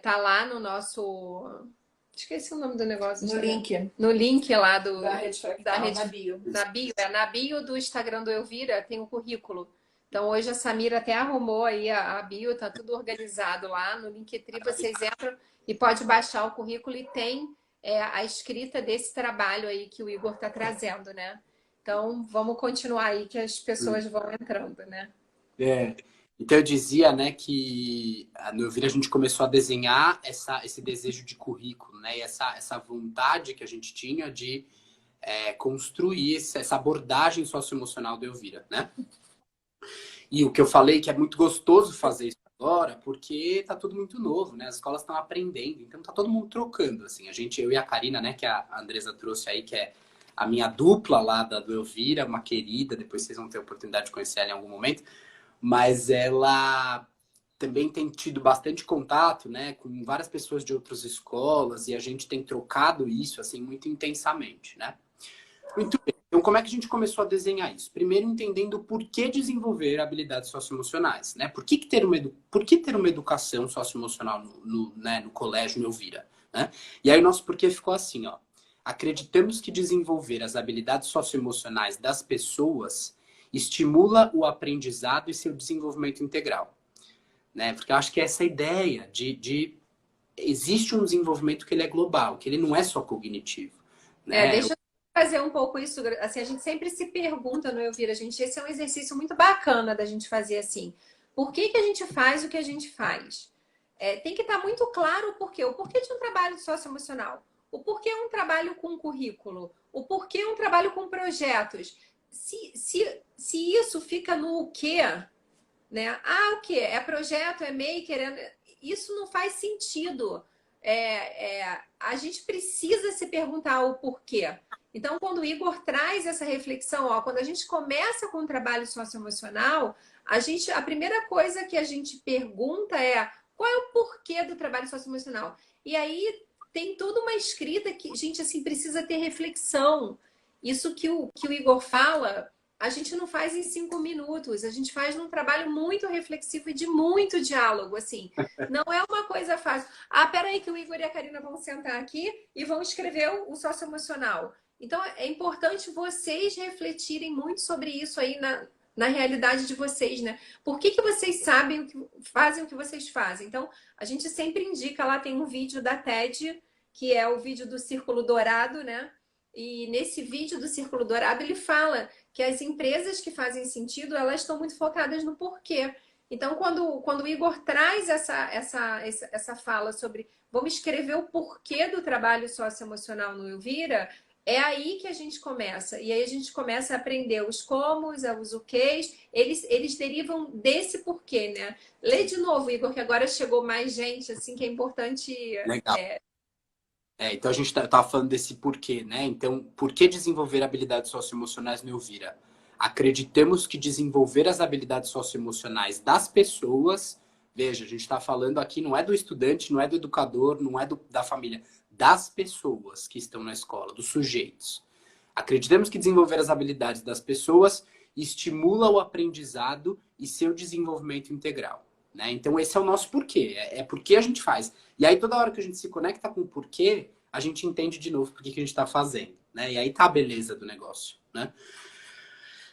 Tá lá no nosso... Esqueci o nome do negócio. No link. No link lá Da Rede Fractal, na bio. Na bio do Instagram do Elvira tem o currículo. Então, hoje a Samira até arrumou aí a bio, tá tudo organizado lá. No Linktree vocês entram e pode baixar o currículo e tem a escrita desse trabalho aí que o Igor tá trazendo, né? Então, vamos continuar aí que as pessoas vão entrando, né? Então eu dizia, né, que no Elvira a gente começou a desenhar esse desejo de currículo, né, e essa vontade que a gente tinha de construir essa abordagem socioemocional do Elvira, né? E o que eu falei que é muito gostoso fazer isso agora, porque tá tudo muito novo, né? As escolas estão aprendendo, então tá todo mundo trocando, assim. Eu e a Karina, né, que a Andresa trouxe aí, que é a minha dupla lá do Elvira, uma querida, depois vocês vão ter a oportunidade de conhecer ela em algum momento, mas ela também tem tido bastante contato, né, com várias pessoas de outras escolas e a gente tem trocado isso, assim, muito intensamente, né? Muito bem. Então, como é que a gente começou a desenhar isso? Primeiro, entendendo por que desenvolver habilidades socioemocionais, né? Por que ter uma educação socioemocional no colégio, no Elvira, né? E aí, o nosso porquê ficou assim, ó. Acreditamos que desenvolver as habilidades socioemocionais das pessoas estimula o aprendizado e seu desenvolvimento integral, né? Porque eu acho que essa ideia existe um desenvolvimento que ele é global, que ele não é só cognitivo, né? Deixa eu fazer um pouco isso, assim, a gente sempre se pergunta no Elvira, esse é um exercício muito bacana da gente fazer assim. Por que a gente faz o que a gente faz? Tem que estar muito claro o porquê de um trabalho socioemocional, o porquê um trabalho com currículo, o porquê um trabalho com projetos. Se isso fica no quê, né? O quê? É projeto, é maker, isso não faz sentido. A gente precisa se perguntar o porquê. Então, quando o Igor traz essa reflexão, quando a gente começa com o trabalho socioemocional, a primeira coisa que a gente pergunta é qual é o porquê do trabalho socioemocional? E aí tem toda uma escrita que, gente, assim, precisa ter reflexão. Isso que o Igor fala, a gente não faz em 5 minutos, a gente faz num trabalho muito reflexivo e de muito diálogo, assim. Não é uma coisa fácil. Peraí que o Igor e a Karina vão sentar aqui e vão escrever o socioemocional. Então, é importante vocês refletirem muito sobre isso aí na realidade de vocês, né? Por que vocês fazem o que vocês fazem? Então, a gente sempre indica, lá tem um vídeo da TED, que é o vídeo do Círculo Dourado, né? E nesse vídeo do Círculo Dourado, ele fala que as empresas que fazem sentido, elas estão muito focadas no porquê. Então, quando o Igor traz essa fala sobre vamos escrever o porquê do trabalho socioemocional no Elvira, é aí que a gente começa. E aí a gente começa a aprender os comos, os ok's, eles derivam desse porquê, né? Lê de novo, Igor, que agora chegou mais gente, assim, que é importante... Legal. Então a gente estava falando desse porquê, né? Então, por que desenvolver habilidades socioemocionais no Elvira? Acreditamos que desenvolver as habilidades socioemocionais das pessoas, veja, a gente está falando aqui, não é do estudante, não é do educador, não é da família, das pessoas que estão na escola, dos sujeitos. Acreditamos que desenvolver as habilidades das pessoas estimula o aprendizado e seu desenvolvimento integral, né? Então esse é o nosso porquê, é porque a gente faz. E aí toda hora que a gente se conecta com o porquê, a gente entende de novo por que a gente está fazendo, né? E aí tá a beleza do negócio, né?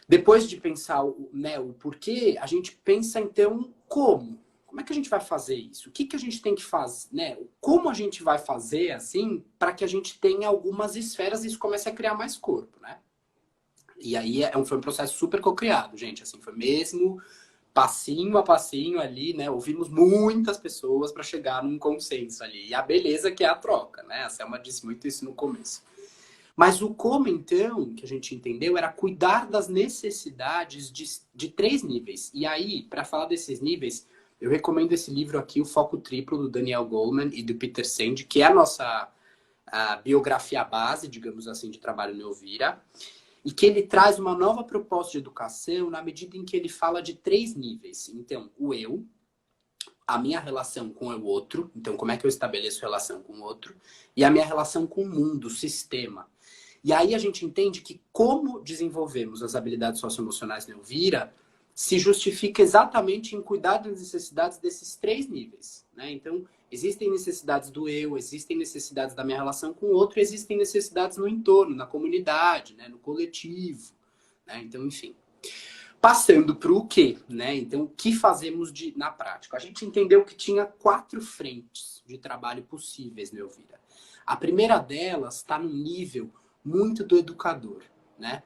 Depois de pensar o porquê, a gente pensa, então, como? Como é que a gente vai fazer isso? O que a gente tem que fazer, né? Como a gente vai fazer, assim, para que a gente tenha algumas esferas e isso comece a criar mais corpo, né? E aí foi um processo super co-criado, gente. Assim, foi mesmo passinho a passinho ali, né? Ouvimos muitas pessoas para chegar num consenso ali. E a beleza que é a troca, né? A Selma disse muito isso no começo. Mas o como, então, que a gente entendeu, era cuidar das necessidades de 3 níveis. E aí, para falar desses níveis, eu recomendo esse livro aqui, O Foco Triplo, do Daniel Goleman e do Peter Senge, que é a nossa biografia base, digamos assim, de trabalho no Elvira, e que ele traz uma nova proposta de educação na medida em que ele fala de 3 níveis. Então, o eu, a minha relação com o outro, então como é que eu estabeleço relação com o outro, e a minha relação com o mundo, o sistema. E aí a gente entende que como desenvolvemos as habilidades socioemocionais na Elvira se justifica exatamente em cuidar das necessidades desses 3 níveis, né? Então, existem necessidades do eu, existem necessidades da minha relação com o outro, existem necessidades no entorno, na comunidade, né? No coletivo, né? Então, enfim. Passando para o quê, né? Então, o que fazemos na prática? A gente entendeu que tinha 4 frentes de trabalho possíveis na Elvira. A primeira delas está no nível muito do educador, né?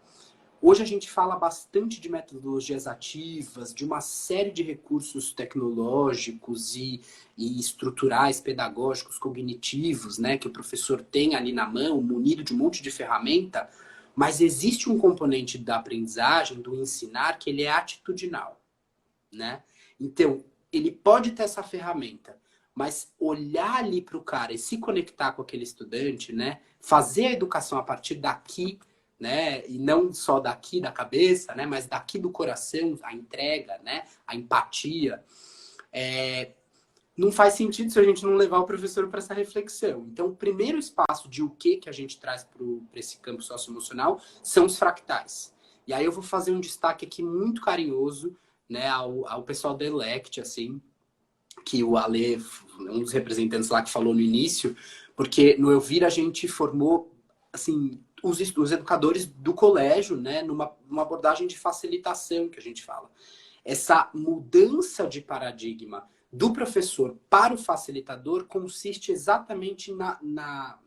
Hoje a gente fala bastante de metodologias ativas, de uma série de recursos tecnológicos e estruturais, pedagógicos, cognitivos, né? Que o professor tem ali na mão, munido de um monte de ferramenta, mas existe um componente da aprendizagem, do ensinar, que ele é atitudinal, né? Então, ele pode ter essa ferramenta, mas olhar ali para o cara e se conectar com aquele estudante, né? Fazer a educação a partir daqui, né? E não só daqui da cabeça, né? Mas daqui do coração, a entrega, né? A empatia. Não faz sentido se a gente não levar o professor para essa reflexão. Então, o primeiro espaço de o que a gente traz para esse campo socioemocional são os fractais. E aí eu vou fazer um destaque aqui muito carinhoso, né, ao pessoal da Elect, assim, que o Ale, um dos representantes lá que falou no início, porque no Elvira a gente formou, assim, os educadores do colégio, né, numa abordagem de facilitação que a gente fala. Essa mudança de paradigma do professor para o facilitador consiste exatamente na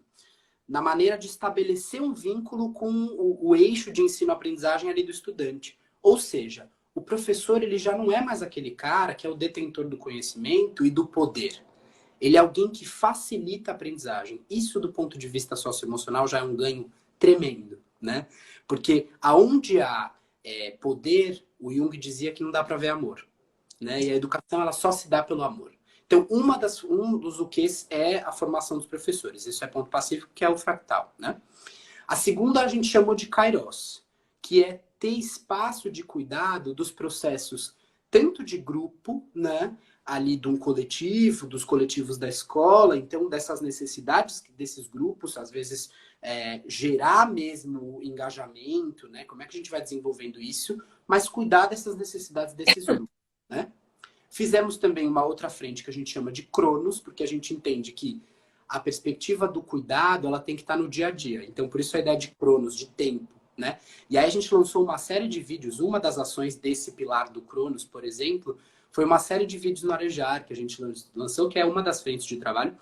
maneira de estabelecer um vínculo com o eixo de ensino-aprendizagem ali do estudante. Ou seja, o professor ele já não é mais aquele cara que é o detentor do conhecimento e do poder. Ele é alguém que facilita a aprendizagem. Isso, do ponto de vista socioemocional, já é um ganho tremendo, né? Porque aonde há poder, o Jung dizia que não dá para ver amor, né? E a educação ela só se dá pelo amor. Então, um dos uquês é a formação dos professores. Isso é ponto pacífico, que é o fractal, né? A segunda a gente chamou de kairos, que é ter espaço de cuidado dos processos tanto de grupo, né? Ali de um coletivo, dos coletivos da escola, então dessas necessidades desses grupos, às vezes gerar mesmo engajamento, né? Como é que a gente vai desenvolvendo isso, mas cuidar dessas necessidades desses grupos, né? Fizemos também uma outra frente que a gente chama de Cronos, porque a gente entende que a perspectiva do cuidado ela tem que estar no dia a dia. Então, por isso a ideia de Cronos, de tempo, né? E aí a gente lançou uma série de vídeos. Uma das ações desse pilar do Cronos, por exemplo, foi uma série de vídeos no Arejar que a gente lançou, que é uma das frentes de trabalho.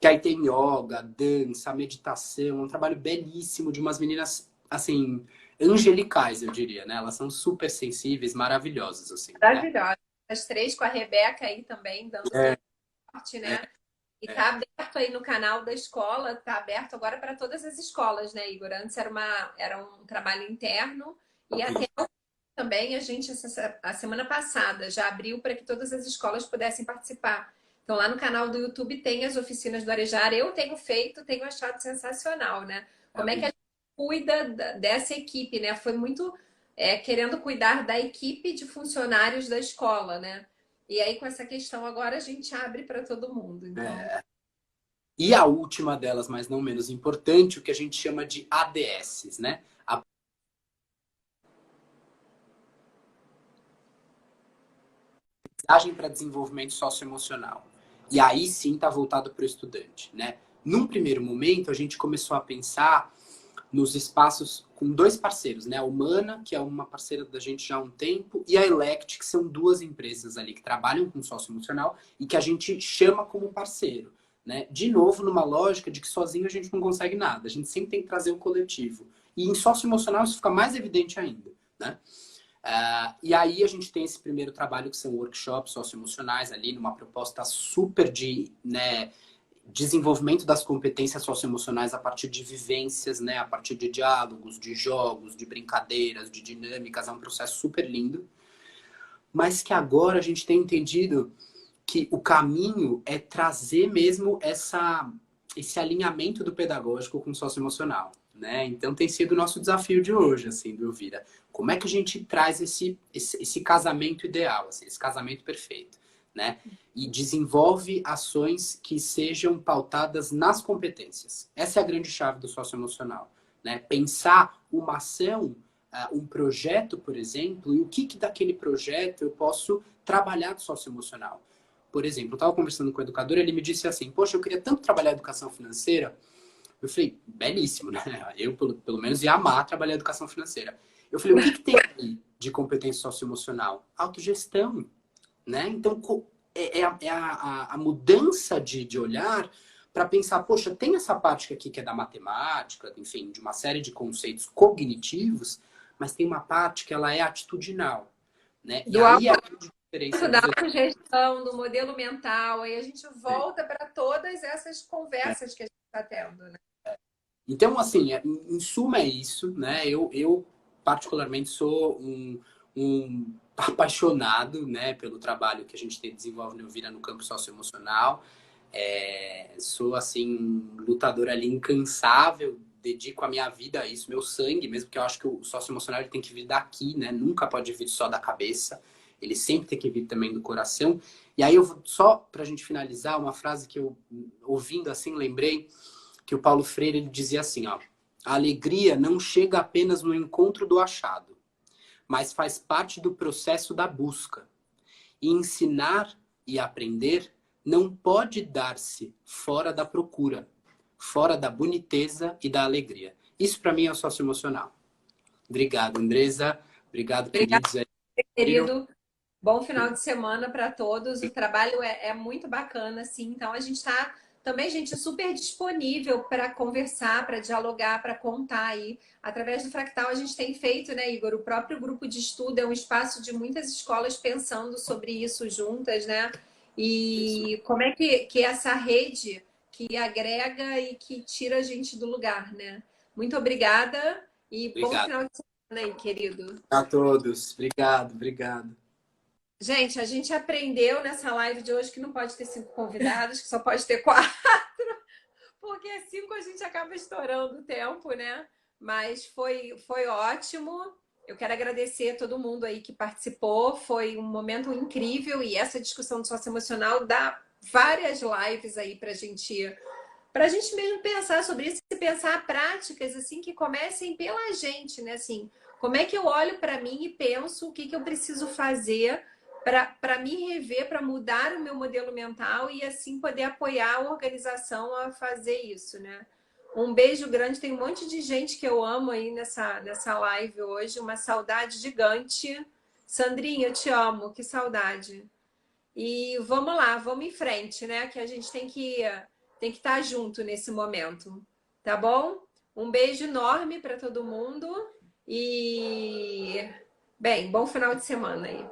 Que aí tem yoga, dança, meditação, um trabalho belíssimo de umas meninas, assim, angelicais, eu diria, né? Elas são super sensíveis, maravilhosas, assim. Maravilhosas. As 3 com a Rebeca aí também, dando suporte, né? E tá aberto aí no canal da escola, tá aberto agora para todas as escolas, né, Igor? Antes era um trabalho interno e até também a gente, a semana passada, já abriu para que todas as escolas pudessem participar. Então, lá no canal do YouTube tem as oficinas do Arejar. Eu tenho feito, tenho achado sensacional, né? Como é que a gente cuida dessa equipe, né? Foi muito querendo cuidar da equipe de funcionários da escola, né? E aí, com essa questão, agora a gente abre para todo mundo. Então... E a última delas, mas não menos importante, o que a gente chama de ADS, né? Aprendizagem para desenvolvimento socioemocional. E aí sim está voltado para o estudante, né? Num primeiro momento, a gente começou a pensar nos espaços com 2 parceiros, né? A Humana, que é uma parceira da gente já há um tempo, e a Elect, que são 2 empresas ali que trabalham com socioemocional e que a gente chama como parceiro, né? De novo, numa lógica de que sozinho a gente não consegue nada, a gente sempre tem que trazer um coletivo. E em socioemocional isso fica mais evidente ainda, né? E aí a gente tem esse primeiro trabalho que são workshops socioemocionais ali, numa proposta super de, né, desenvolvimento das competências socioemocionais a partir de vivências, né, a partir de diálogos, de jogos, de brincadeiras, de dinâmicas, é um processo super lindo, mas que agora a gente tem entendido que o caminho é trazer mesmo esse alinhamento do pedagógico com o socioemocional, né? Então tem sido o nosso desafio de hoje, assim, do Elvira. Como é que a gente traz esse casamento ideal, assim, esse casamento perfeito, né? E desenvolve ações que sejam pautadas nas competências. Essa é a grande chave do socioemocional, né? Pensar uma ação, um projeto, por exemplo, e o que daquele projeto eu posso trabalhar do socioemocional. Por exemplo, eu estava conversando com o educador e ele me disse assim, poxa, eu queria tanto trabalhar educação financeira. Eu falei, belíssimo, né? Eu, pelo menos, ia amar trabalhar educação financeira. Eu falei, o que tem aí de competência socioemocional? Autogestão, né? Então, a mudança de olhar para pensar, poxa, tem essa parte aqui que é da matemática, enfim, de uma série de conceitos cognitivos, mas tem uma parte que ela é atitudinal, né? E aí a grande diferença Da autogestão, do modelo mental, aí a gente volta para todas essas conversas que a gente está tendo, né? Então, assim, em suma é isso, né? Eu particularmente sou um apaixonado, né, pelo trabalho que a gente desenvolve no Elvira no campo socioemocional. Sou, assim, lutador ali incansável, dedico a minha vida a isso, meu sangue mesmo, porque eu acho que o socioemocional ele tem que vir daqui, né? Nunca pode vir só da cabeça, ele sempre tem que vir também do coração. E aí, só pra gente finalizar, uma frase que eu, ouvindo assim, lembrei que o Paulo Freire ele dizia assim, ó, a alegria não chega apenas no encontro do achado, mas faz parte do processo da busca. E ensinar e aprender não pode dar-se fora da procura, fora da boniteza e da alegria. Isso para mim é o socioemocional. Obrigado, Andresa. Obrigado, queridos. Querido. Bom final de semana para todos. O trabalho é muito bacana, assim. Então, a gente está também, gente, super disponível para conversar, para dialogar, para contar aí. Através do Fractal, a gente tem feito, né, Igor? O próprio grupo de estudo é um espaço de muitas escolas pensando sobre isso juntas, né? E como é que essa rede que agrega e que tira a gente do lugar, né? Muito obrigada e bom final de semana aí, querido. A todos. Obrigado, obrigado. Gente, a gente aprendeu nessa live de hoje que não pode ter 5 convidados, que só pode ter 4, porque 5 a gente acaba estourando o tempo, né? Mas foi ótimo. Eu quero agradecer a todo mundo aí que participou. Foi um momento incrível e essa discussão do socioemocional dá várias lives aí pra gente mesmo pensar sobre isso e pensar práticas assim que comecem pela gente, né? Assim, como é que eu olho para mim e penso o que eu preciso fazer para me rever, para mudar o meu modelo mental e assim poder apoiar a organização a fazer isso, né? Um beijo grande, tem um monte de gente que eu amo aí nessa live hoje, uma saudade gigante. Sandrinha, eu te amo, que saudade. E vamos lá, vamos em frente, né? Que a gente tem que estar junto nesse momento, tá bom? Um beijo enorme para todo mundo e, bem, bom final de semana aí.